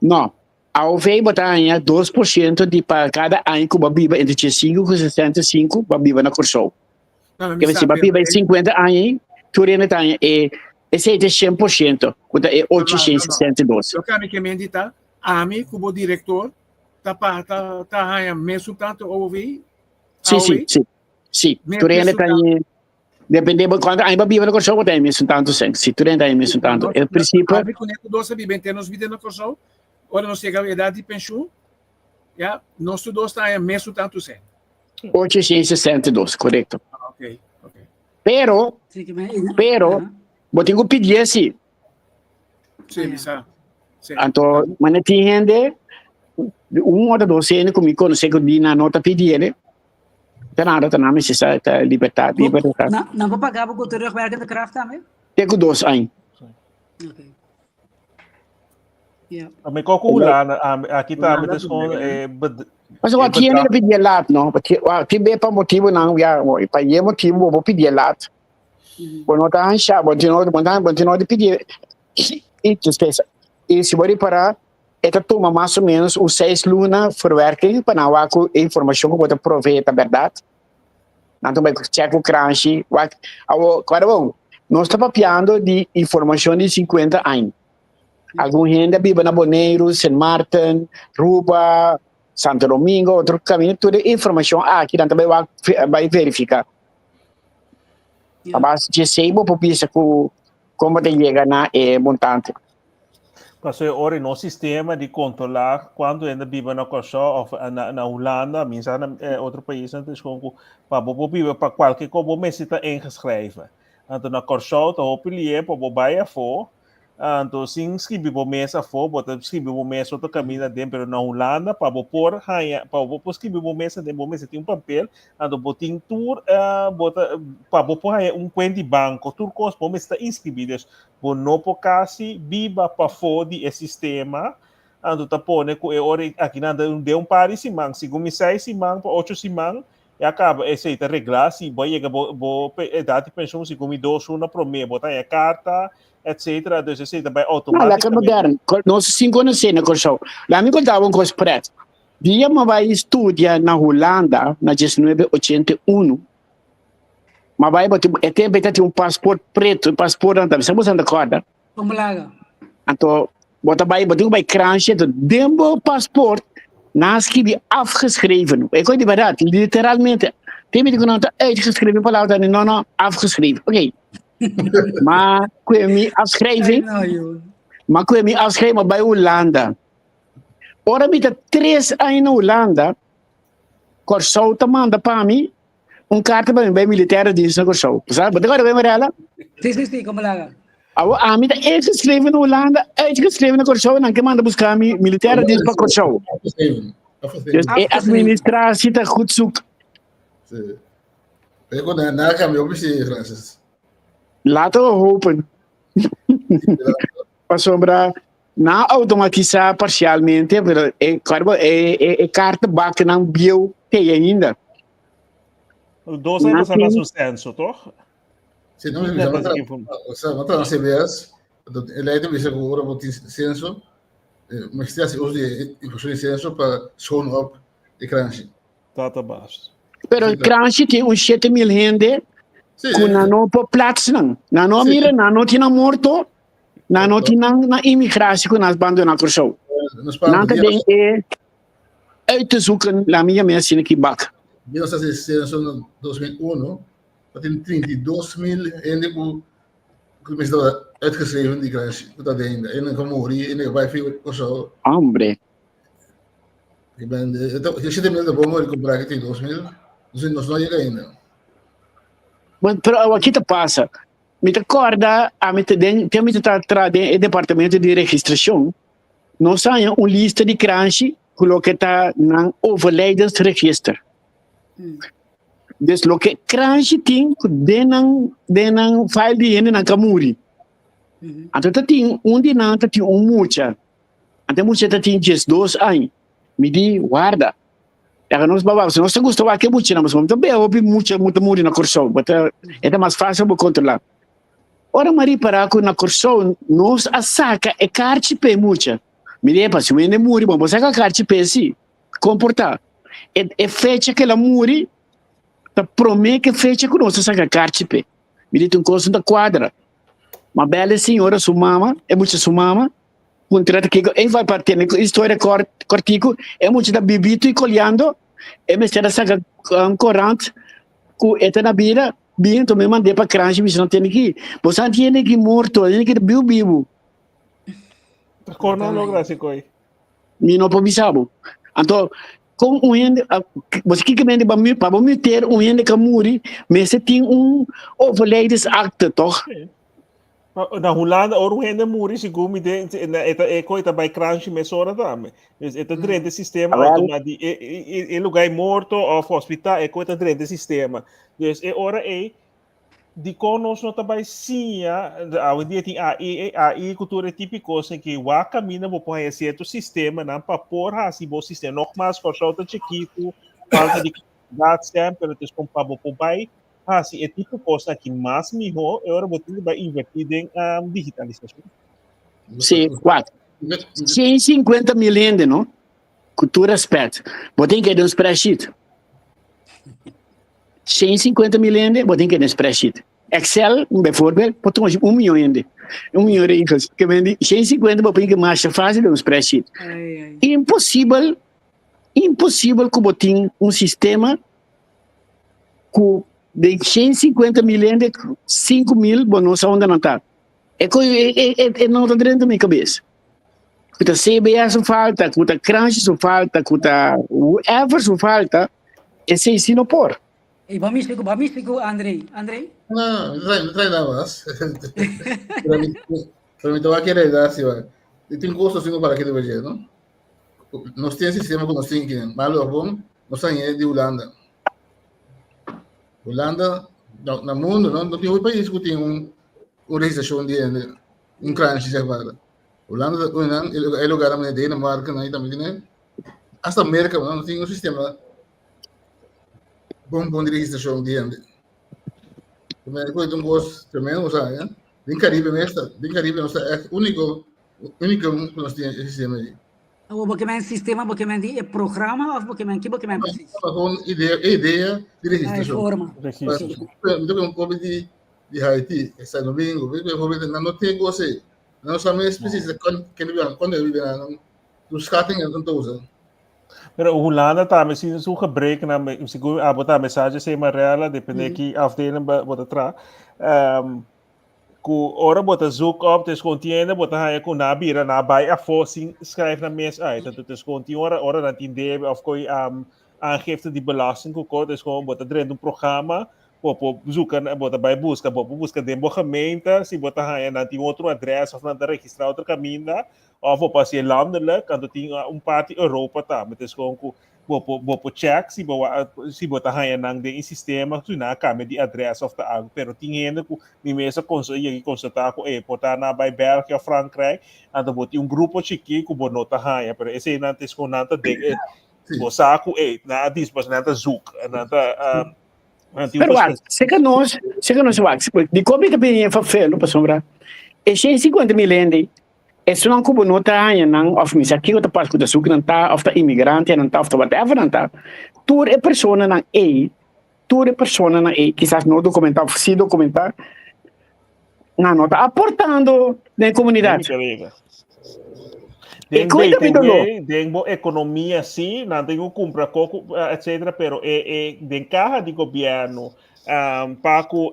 Não, a OV bota 2% de para cada ano que o biba entre 5 e 65 o biba na corção. Que se o biba 50 anos, tu renta esse é 100%, é 862. Eu quero que me indicar, Ami, como diretor, tá mesmo tanto ouvir? Sim. Tu ainda tem dependendo quando ainda vive no corso tem mesmo tanto se tu ainda mesmo tanto. O princípio Ami com neto doce vivente nos vida no corso. Ora não chega a idade de pensão. Já, nós dois tá mesmo tanto sem. 862, correto. Ok. Pero, vou ter que pedir assim. Sim, bisa. Então, mas não tem gente, ou dois anos comigo, não sei que eu na nota pedir, né? Tá nada, se está liberdade. Não vou pagar para o cultura que de craft também? Tem que 2 anos. Ok. Yeah. Também com lá, aqui tá, Mas eu aqui ainda pedir lá, não? Porque tiver para motivo não, já, para esse motivo vou pedir lá. Quando tá ancha, vou de pedir. E se vou parar, esta toma mais ou menos os 6 lunas verwerking para não com informação que vou prover da verdade. Não também check o crunch, agora bom, nós estamos papiando de informação de 50 anos. Algum gente vive na Boneiro, San Martin, Ruba, Santo Domingo, outro caminho, toda informação aqui também vai verificar. A base de sebo para pensar como te chega na montante. Parce ora no sistema de controlar quando ainda vive na Corso ou na Holanda, minstens outro país, antes com para qualquer como me está ingeschreven. Então na Corso, to hopelie para bobaia for. Então, se inscrever para mesa for, bota inscrever para mesa outro caminho dentro na Holanda para pôr para inscrever para mesa tem papel, então botin tour bota para pôr conta de banco, turcos para mesa inscritos, por não por casi viva para fora de sistema, então tá pone com hora aqui nada de par de simang, segundo 6 simang para 8 simang e acaba esse reglar se vai chegar idade de pensão segundo 2 uma promessa, botar a carta etc. Dus is het bij automatisch. Lekker modern. Nós 5 anos sem na corso. Lá me contavam com os pretos. Dia mas vai estudar na Holanda na 1981. Mas vai botar até ter passaporte preto, passaporte não, você não acorda? Como lá? Então, botar vai crunch, dembo passaporte, nasci afgeschreven. Ik weet niet wat literalmente. Tem me digo uitgeschreven palavra, não, afgeschreven. Oké. Maar kun je me afschrijven? Maar kun je me afschrijven bij Holanda? Ora met 3 anos in Holanda, Corso te manda para mim carta para mim bij militaire dienst na Corso. Sabe? Wat agora vem ela? Sim, como lá? A mim é geschreven in Holanda, uitgeschreven na Corso, en dan que manda buscar mi militaire dienst para Corso. Dus a administratie está goed zoek. Eu quando na caminho eu Francis. Laten we hopen. Para sobrar, não automatizar parcialmente, mas é carta bacana não bio tem ainda. O 2 anos para o censo, toch? Sim, não está na CBS, ele ainda me segura o censo, mas tem assim, usa informação de censo para schoon op de crunch. Database. Pero crunch tem 7.000 gente. Kuna no po plaats nang. Nano mira, nano tina morto, nano tina na immigratie kuna bando na Corso. Nanta ding uit te zoeken la minha mensen in Kibak. Eu sei se censo 2001, dat in 22.000 en de começou uitgeschreven die crash, dat ainda en como morrer en vai ficar Corso. Hombre. Ik ben je zit met de bomen comprar que tem 2.000, dus nós não chega ainda. Pero aqui te passa. Me recorda, tem o departamento de registração. Nós temos uma lista de crunch que está no overlijdensregister. Dus que crunch tem denang file de gente na Camuri. Então tem de nanta tem mucha. Até mucha tem 2 anos. Me diz, guarda. Nós babamos, nós gostamos que muito, mas também houve muito na Corso, é mais fácil para controlar. Ora, Maria, para que na Corso, nós a saca é cartipe muito. Me diz, se eu muri, vamos sacar cartipe sim, comportar. É fecha que ela muri, tá promete que fecha que nós saca cartipe. Me diz um coisa da quadra. Uma bela senhora, sua mama, é muito sua mama, contrato que ele vai partir na história cortico é muito da bibito e colhendo é me será saca corante com eta na bira bem também mandei para crunch mas não tem aqui você tem que morto tem que vivo Corno no graça coi. mi não pode saber então com ende você que mende para me ter ende que muri mas você tem overlides acte toch Na Holanda oru hende muri sigumi de eta eta by crunch mesora dame. Eta drente sistema automático e lugar morto of hospital eta drente sistema. Dus ora di conos não também sim a dia tem a cultura típico assim que o caminho vou pôr certo sistema não para pôr assim bom sistema nogmaals voor zouten chiquito falta de qualidade sempre het is compabo por bai assim é tipo coisa que mais melhor agora vou ter que investir em digitalização. Sim, quatro. 150 mil ende, não? Cultura aspecto. Botem que é um spreadsheet. 150 mil ende, botem que é um spreadsheet. Excel, bijvoorbeeld, botem 1 milhão ende. 1 milhão de euros. Que vende 150, botem que mais fácil um spreadsheet. Impossível que botem sistema com de 150 mil ende, 5 mil, bom, não sei onde não está. Não está dentro da minha cabeça. Kuta CBS falta, kuta crunch falta, kuta whatever falta, esse ensino por. E vamos Andrei. Não trae nada más. Para mí te va a querer dar, si va. Y tengo cosas así para que te veas, ¿no? Nós temos sistema como assim, que malo ou bom, nós temos de Holanda. Holanda, no mundo, não tem um país que tem uma legislação de crunch, sei lá. Holanda é lugar onde Dinamarca, né, também, né? Hasta América, não tem um sistema bom de legislação de ande. Também coisa um gosto também, não sabe, né? Bem Caribe mesmo, é único que nós temos esse sistema aí. O bagaimana sistema, bagaimana é programa ou bagaimana precies? Gewoon ideia de legislação. Forma. Então, um pouco de Haiti, esse domingo, não tem gosto. Não sabemos precisamente quando ele vive lá, os caras não usam. Pero Holanda também se o gebrek na seguro a botar mensagem sem amarela depende que afdeling bota tra ku ora bota zoek op dus contiene bota hij ku na bira na bij afforcing schrijf na mes uit dat het is contiene ora dan in de of koi aangifte die belasting ku kort is gewoon bota drin programma op zoeken bota bij busca de gemeente si bota hij na die outro adres of na de registrar outro caminho of op as je landelijk en dat die parte Europa tá met is gewoon ku bo check si bota hij nang de sistema tu na kame die adres of de pero tinhende ku mi mesa consegue constatar ku portar na bij België of Frankrijk en dan wordt grupo chiqui ku bonota hij pero esse não is gewoon nanta de bo saco na dis pas nanta zoek nanta Pero se que nós de como que bem é fafelo para sombra e 150 mil ende é não como nota aí não of misa aqui o tapas com açúcar não tá of tá imigrante não tá of whatever não tá tour é persona na quizás não documentar se documentar não tá aportando na comunidade tem economia sim não tem compra coco etc pero de carga de governo Paco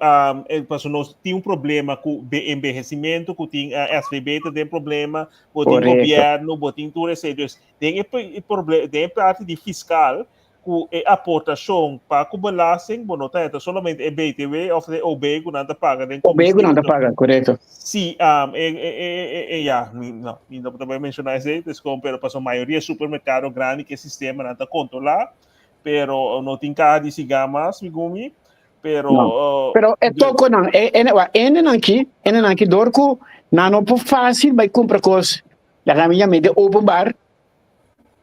nós tem problema com envelhecimento que tem SVB tem problema com o governo tem tudo isso tem problema tem parte de fiscal com aportação para o belasting não tá somente é BTW ou de OB que não paga correto sim não também mencionar isso pero para a maioria supermercado grande que sistema não tá controlar pero não tem carro de cigarros migumi pero é toco não é aqui dorco não é fácil vai comprar coisas da caminha de open bar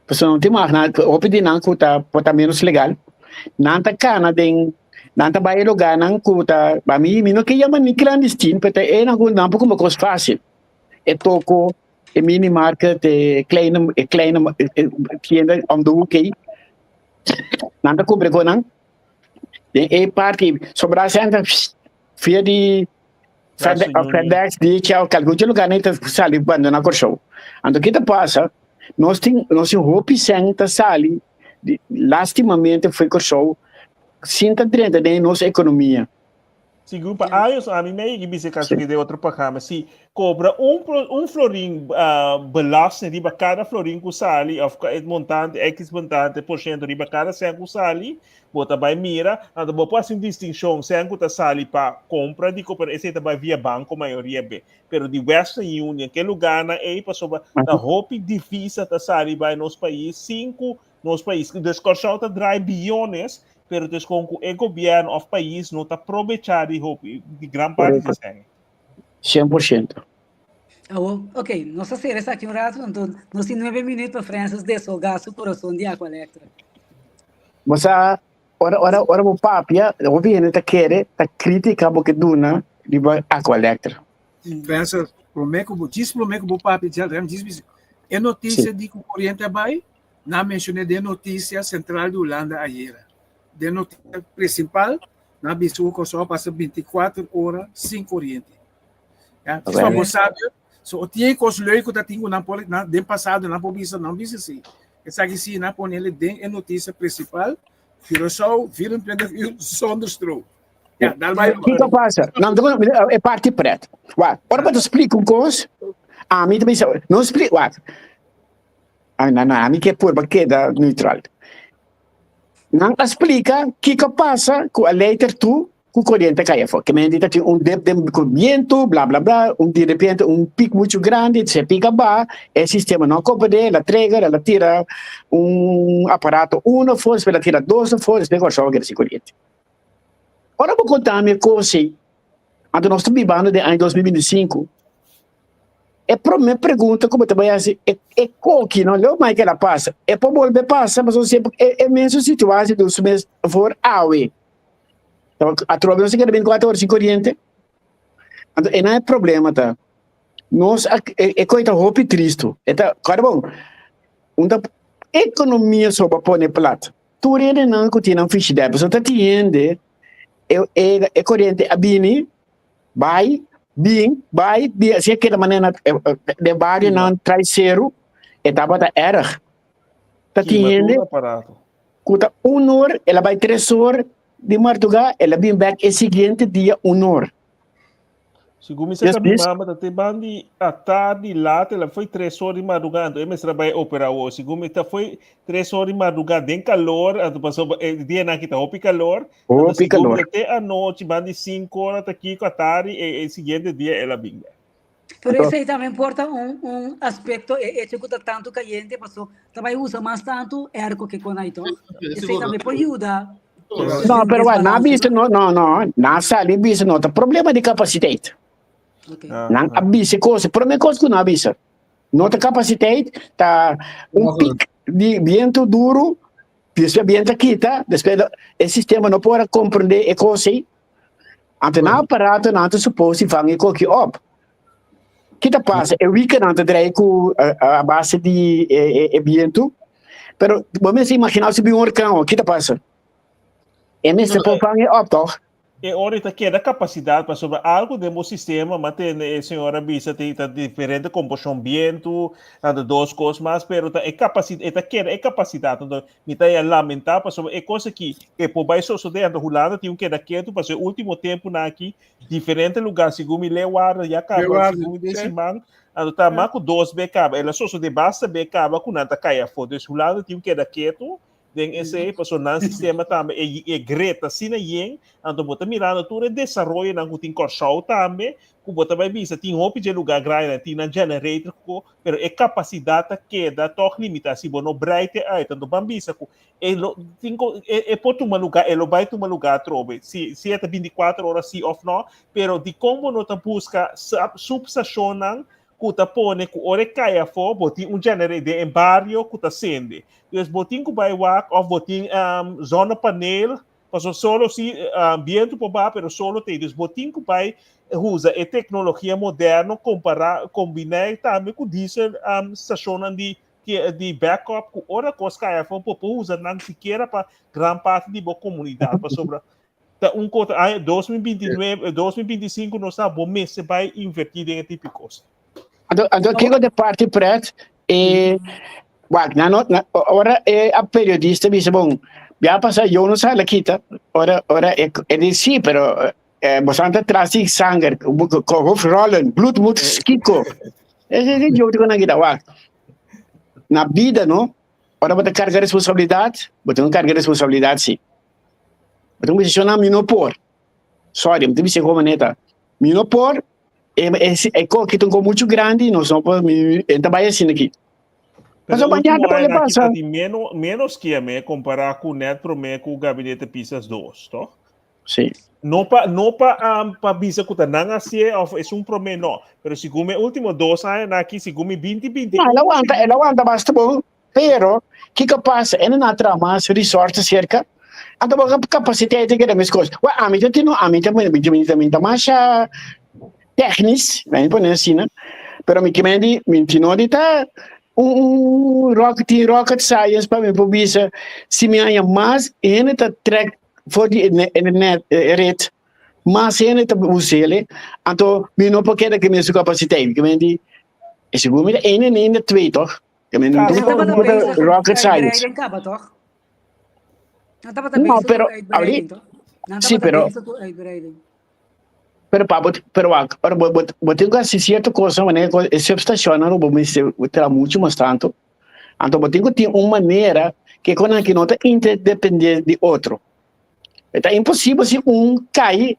pessoal não tem mais nada open de não tá menos legal não tá cana não tá vai lugar não tá para mim não que chama nem clandestino porque é não porque uma coisa fácil é toco é mini market é kleine tienda om de hoek não tá comprar não é parte sobre a cena via de FedEx diz que algum lugar nem tá sali abandonar o show. Então o que passa? Nós temos roupa sem tá sali. Lastimamente foi o show. Sinta dentro da nossa economia. Segundo para anos a mim meio que bisa caso que de outro programa se cobra florim belasting riba cada florim que sali of montante x montante por cento riba cada sem que sali bota vai mira anda bo passa distinção sem que sali para compra de compra esse vai via banco maioria b pero de Western Union que lugar na aí para sobre da roupa difícil da sali vai nos país 5 nos país descorchou tá drive bilhões pero dus com o governo of país não está aproveitar de grande parte desse 100%. Ok, nós fazemos aqui rato, então nós temos 9 minutos para Francis desfogar seu coração de água elétrica. Mas ora o papo, o governo tá querendo, tá critica porque duna de água elétrica. Francis, diz o papo já diz é notícia de que o Oriente vai, na mencionei de notícia central de Holanda ayer. De notícia principal, na bisu que só passa 24 horas sem corrente. Ja, het is wat we saben. So, tinha coisa leuk dat tinha na den passado na poblação não disse assim. Essa aqui sim na ponele den é notícia principal. Virou só 24 uur zonder stroom. Ja, daar vai. O que passa? Não, é parte preta. Ora para te explicar uma coisa. A mim também não explica. A mim que é por baqueda neutral. Não explica o que passa com a letra tu com corrente caia fora. Que me diz que vento, blá blá blá, de repente pico muito grande, se pica ba, o sistema não cobre, ela trega, ela tira aparato uma força, ela tira duas forças, pega só que é corrente. Ora vou contar uma coisa. Quando nós estamos vivendo de ano 2025, a minha pergunta, como também assim, é coque, não é mais que ela passa. É para volver passar, mas você é mesmo situação dos meses for awe. Então, a troca não se quer 24 horas sem corrente. Então, não é problema, tá? Nós é coisa roupa triste. Então, cara bom, uma economia só para pôr plata. Tu ainda não continua um ficha de pessoa, tá entende? É corrente a bini, vai se aquela maneira de barrio não traz zero, etapa da erg. Tá entende? Cuta hora, ela vai 3 horas de madrugada, ela vem back o seguinte dia 1 hora. Segundo você também mama, até bandi à tarde lá, ela foi 3 horas de madrugada, eu me trabalhei operar hoje. Segundo ela foi 3 horas de madrugada, em calor, passou dia na kita hopi calor. Hopi calor. Até a noite, bandi 5 horas aqui com a tarde, e seguinte dia ela vem. Pero isso aí também importa aspecto, que custa tanto caliente, passou, também usa mais tanto ergo que com então. Isso aí também pode ajudar. Não, pero na vista não, na sala vista não, tá problema de capacidade. Okay. Não avisa coisa, primeira coisa que não avisa. Não tem capacidade, tá pico de vento duro, depois vento quita, depois o sistema não pode compreender a coisa. Ante na aparato não te suposto fange qualquer op. Que te passa? É weekend não te trai com a base de vento, pero vamos imaginar se bem um huracão, que te passa? É mesmo para fange op toch? E ahorita queda capacidade para sobre algo do meu sistema, mas tem a senhora vista tem diferente composição vento, duas coisas mais, pero é capacidade, então me tá lamentar para sobre é coisa que por baixo só dentro da Holanda tem queda quieto, para o último tempo na aqui diferente lugar, segundo me lewar já acaba, segundo desse man, tá mais com 2 becaba, ela só de basta becaba com nada caia fora, Holanda tem queda quieto. Den esse personal sistema também é greta sina yen ando bota mirando tudo desenvolve na gutin corsau também que bota vai visa tem roupa de lugar grande tem na generator ko pero é capacidade que dá toque limita se bono bright aí tanto bambisa ko é por tu lugar ele vai tu lugar trobe se é 24 horas se off não pero de como não tá busca substacionan kuta pone ku ore kaya fo botin generator em barrio kuta sende dus botin ku vai wak of botin zona panel paso solo si ambiente po ba pero solo te dus botin ku vai usa a tecnologia moderna combinar também com diesel estacionam de backup ku ora kos kaya fo po usa não sequer para gran parte de boa comunidade para sobre Cota, 2029, 2025 não está bom mês, você vai invertir em tipo de coisa. Então, aqui de parte preta, agora a periodista disse, bom, já passa, eu não sei aqui, tá? Ora, ele sim, pero bastante atrás de sangue, rollen, bloed moet skikken. Esse é o que eu não quero, na vida, não? Ora, você carga responsabilidade, você não carga responsabilidade, sim. Você não precisa chamar minopor. Sorry, não tem que ser como neta. Minopor é coisa que tem muito grande, nós não podemos trabalhar assim aqui. Mas o banhado pode passar. Menos que a me comparar com o net pro me com o gabinete Pisas 2, tá? Sim. Não para bisa que não assim é problema não. Pero se como último 2 anos aqui se como 2020. Não, ela aguanta bastante bom. Pero que passa? Ela não traz mais resorts cerca. Então a capacidade que temos coisas. A mim também mais técnicos, bem por assim, né? Pero me não está rocket science para me publicar se me há mais ainda tá track for the net rate mas ainda tá usele então me não pode que me sua capacidade que me di é seguro me ainda twee toch que me não rocket science não pero ali sim pero agora vou ter que assistir certa coisa né esse estaciona não vou me ter muito mais tanto então vou ter que ter uma maneira que quando que não está interdependente de outro é impossível se cai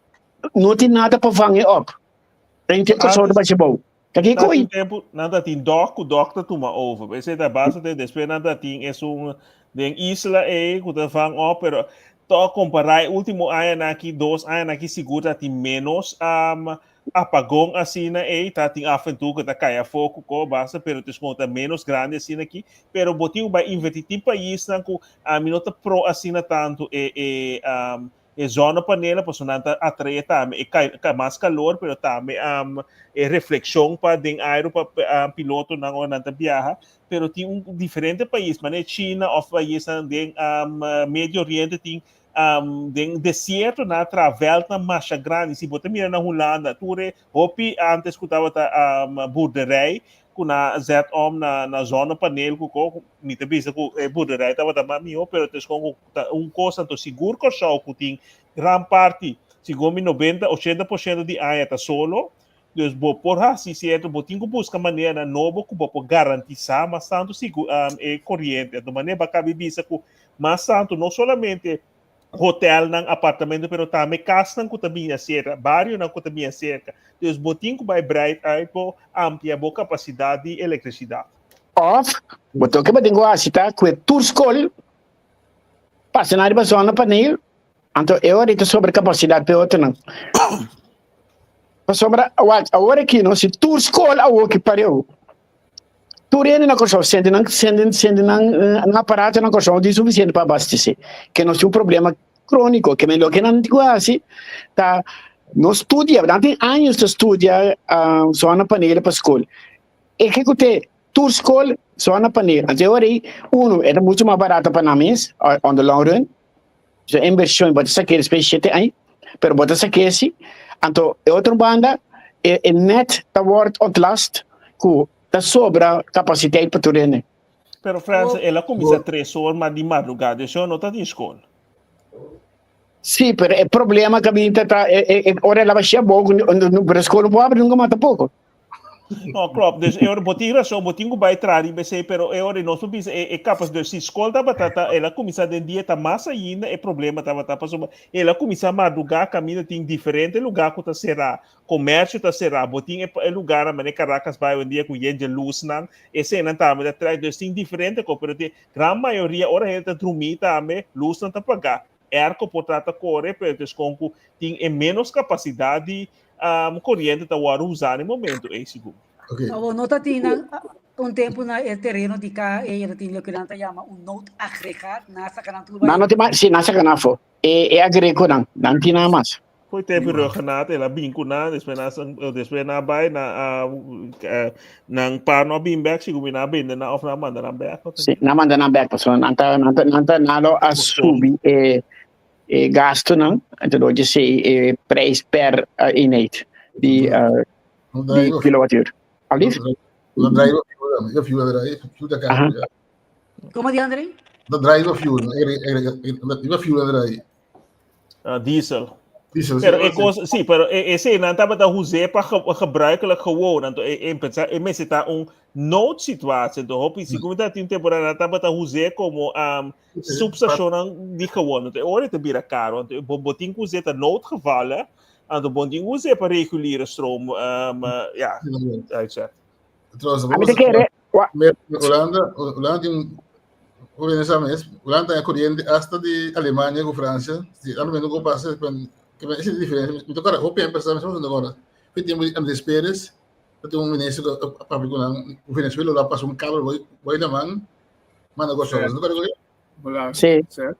não tem nada para vangar up tem que só de baixo bom que coi tempo nada tem doctor toma over esse da base de depois nada tem é de isla que tá vang up pero to comparar último ano aqui 2 anos aqui segura tem menos apagão assim né tá tem aventura que tá caia fogo com base pero tem conta menos grande assim aqui pero botinho vai invertir tipo país não com a minota pro assim tanto zona panela para sonar atrai também cai mais calor pero também reflexão para den aero para piloto não viaja pero tem diferente país mas China ou país den Médio Oriente tem den deserto na travel na marcha grande se você mira na Holanda ture hopi antes que estava boerderij na ZOM na zona panel ko ni te bisa ko boerderij estava também mio pero tes com coisa to seguro que só que tem gran parte se gomi 90-80% de área tá solo dus por assim certo botinho busca maneira nova que vou garantizar mas tanto seguro corrente de maneira para caber bisa ko mas tanto não solamente hotel ng apartamento pero também casa ng kutabinha cerca, barrio ng kutabinha cerca. Então, botinho vai bright aí po amplia boa capacidade de eletricidade. Off, botou que batinho assim tá com tour school. Passa na zona panel. Então, eu ahorita sobre capacidade para outra não. Sobre agora aqui não se tour school ao que pareu. Turene na coisa sendo na aparato na coisa de suficiente para abastecer que nós temos problema crônico que melhor que não digo assim tá nós estudia durante anos de estudia zona panela para escola e que tem tour school zona panela a teoria era muito mais barato para nós on the long run so inversão pode ser que especialmente aí pero pode ser que sim então outra banda é net tá word ontlast com da sobra capacidade para tudo. Pero França, ela começa 3 horas mas de madrugada, isso não está em escola. Sim, pero o problema que a gente está ora ela vai chegar pouco, no escola não pode abrir nunca mata pouco. No, klopt. Dus botinho razão, botinho vai trazer, pero não subis é capaz de se escola batata, ela começa de dieta massa ainda é problema tá passando. Ela começa a madrugar, caminho tem diferente lugar que tá será, comércio tá será, botinho é lugar mas Caracas vai um dia com gente luz não, esse não tá mas traz dus tem diferente cooperativa, grande maioria hora ele tá dormir também, luz não tá pagar. Erco portata corre, pero desconto tem menos capacidade corrente tá usar no momento é seguro. Okay. Nota tinha tempo na terreno de cá e tinha o que nós chama note agregado nessa canatuba. Não tem mais, sim, nessa canafo. É agrego não tinha mais. Foi tempo regenado, ela vincula, depois na vai na pano bimbek sigo na benda na off na manda na back. Sim, na manda na back, pessoal. Nanta nalo asubi gasto não, então hoje se prijs per eenheid die kilowattuur. Alsjeblieft. Dat draai je fuel. Ja, fuel draai. Fuel da carro. Como de André? Dat draai je fuel. Dat fuel draai. Diesel. Diesel. Pero esse não estava da usar para gebruikelijk gewoon. En mensen está noodsituatie. Então, hoop ik como dat in temporada estava da usar como substation die gewoon. Então, hoor het bira caro. Então, botin que usar noodgevallen. En botin que usar para reguliere stroom. Ja, uitzet. Trouwens, Holanda é corrente hasta de Alemanha com França. Se a menos que passa, que é diferente. Então, cara, o PM pensava mesmo agora. Temos Andrés Pérez, tem ministro público o Venezuela lá passou cabo, vai na mão, manda gostoso. Não cara, sim. Certo.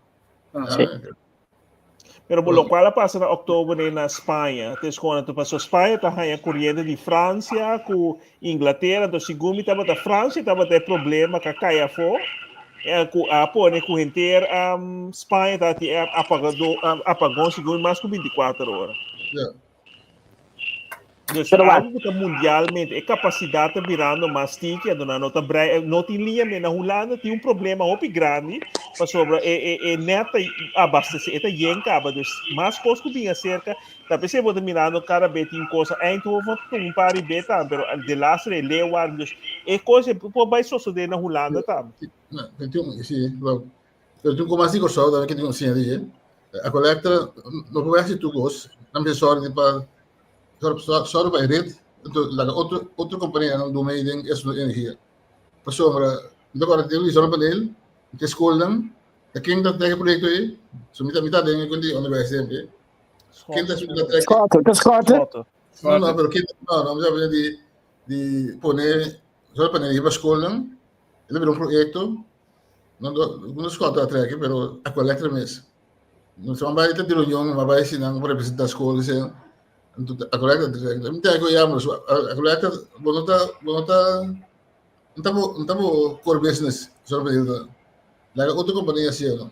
Pero lo qual passa na outubro na Espanha. Então, quando passou Espanha, tá a corrente de França com Inglaterra. Então, segundo estava da França, estava ter problema com a caia fora. A pôr com inteira Espanha tá apagão segundo mais que 24 horas. Então, algo que mundialmente é capacidade virando mais tique, não tem linha na Holanda tem problema muito grande para sobre neta abastecer esta yenka, mas coisas que vinha cerca, da pessoa pode mirar no cara vez tem coisa Eindhoven um par de beta, pero de last Leeuwarden dus é coisa por vai suceder na Holanda tá. Não, sim, eu tenho como assim gostado também que tem assim ali. A coleta não conhece tu gosto, não me sorte para só para a rede, então outra companhia não do meio de energia. Passou para agora tem o painel, tem escola, quem está tendo projeto aí, metade tem quando onde vai sempre. Quem está subindo atrás? Scott. Não, pero quem não já de poner só para energia para escola, ele virou projeto, não Scott atrás aqui, pero a coleta mesmo. Não só vai ter de reunião, mas vai ensinar para representar a escola, a coleta não tem que olhar, mas a coleta não estamos core business só para ele lá outra companhia assim não.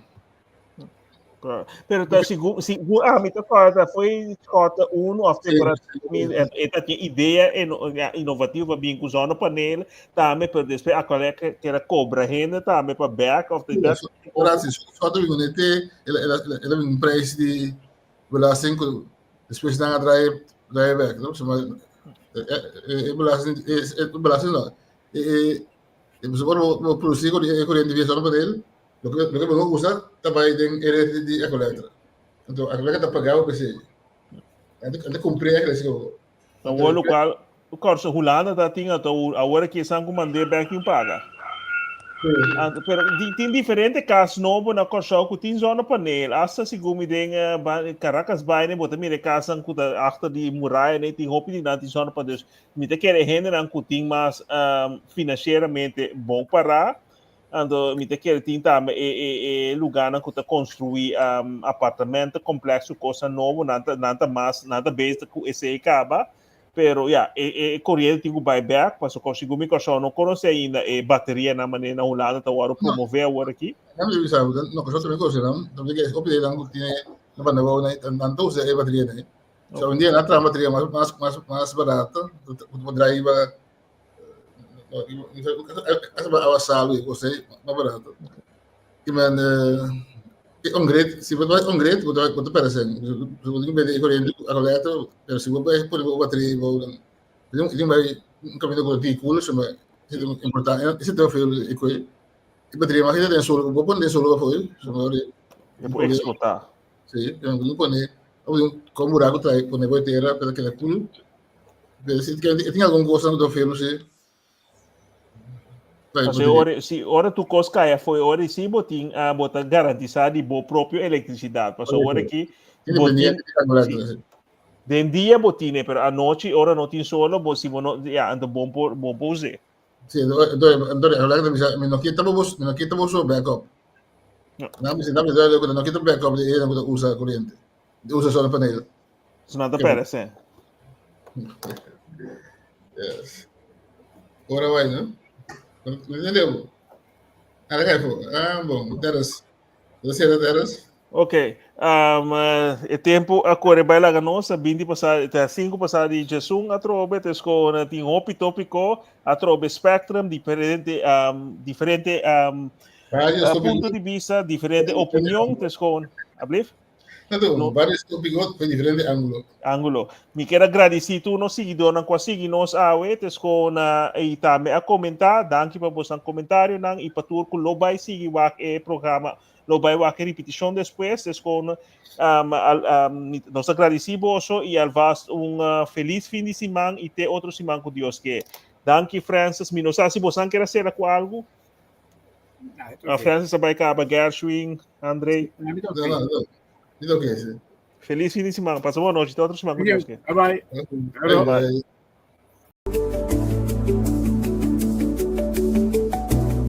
Pero tá segundo me tá falando foi cota of temporada esta ideia inovativa bem com zona painel também para depois a coleta que era cobra renda também para back of the só do unité ela um preço de belasting depois dá drive back não chama belasting não você pode produzir corrente via zona painel lo que vamos usar também tem rede de coleta então a coleta está pagada para você até cumprir aquele seguro então o local o curso Holanda tá tinha então agora que são comandante banking paga pero tem diferente casos novo na corso que tem zona painel hasta segundo tem Caracas Baine bota mire casa que tá atrás de muralha né tem roupa de não zona painel me te quer render que tem mais financeiramente bom para ando me te quer tem também lugar na que tá construir apartamento complexo coisa novo nada base que esse acaba pero corrente tem o buyback mas o consigo me coisa não conhece ainda bateria na maneira na Holanda tá agora promover agora aqui não me sabe não coisa também coisa não também que opede não tem na banda né tanto usa bateria né só um dia na trama bateria mais barata o drive a sala e você mais barato e man se você vai grade você parece se você vende corrente a coleta se você vai pôr a bateria ele vai um caminho com veículo chama é importante esse teu filho e bateria mas ele tem solo vou pôr solo foi chama pode explotar sim eu não pôr com buraco trai pôr vai ter para aquele culo se tem algum gosto do teu filho se hora tu cosca foi hora sim botin botar garantizar de boa própria eletricidade passou hora que de dia botin pero a noite hora não tem solo bo se não anda bom usar sim então me não quitamos o backup não quita backup de ele não usa corrente usa só o painel isso nada parece yes ora vai não entendeu? Bom, terras. Você era terras? Ok. O tempo a correr vai lá nossa 20 passar, 5 passar de Jesus a trobe, tesco na tem tópico a trobe spectrum diferente diferente Vários punto tópicos, de vista, diferente opinião, tesco ablif não, no vários tópicos de diferente ângulo. ângulo. Me quero agradecer tu no seguidor não conseguir nos awe, tesco na ita me a comentar, danke para você comentário nang ipatur ko lobay sige wak programa lobay wak repetição depois, tesco nos agradecemos e alvas feliz fim de semana e te outro semana com Deus que. Danke Francis, me não sei se você quer ser com algo. Francis vai acabar Gershwin, Andrei. Não, não que é. Feliz fim de semana. Passa boa noite. Até outra semana com Deus que. Bye bye. Bye, bye.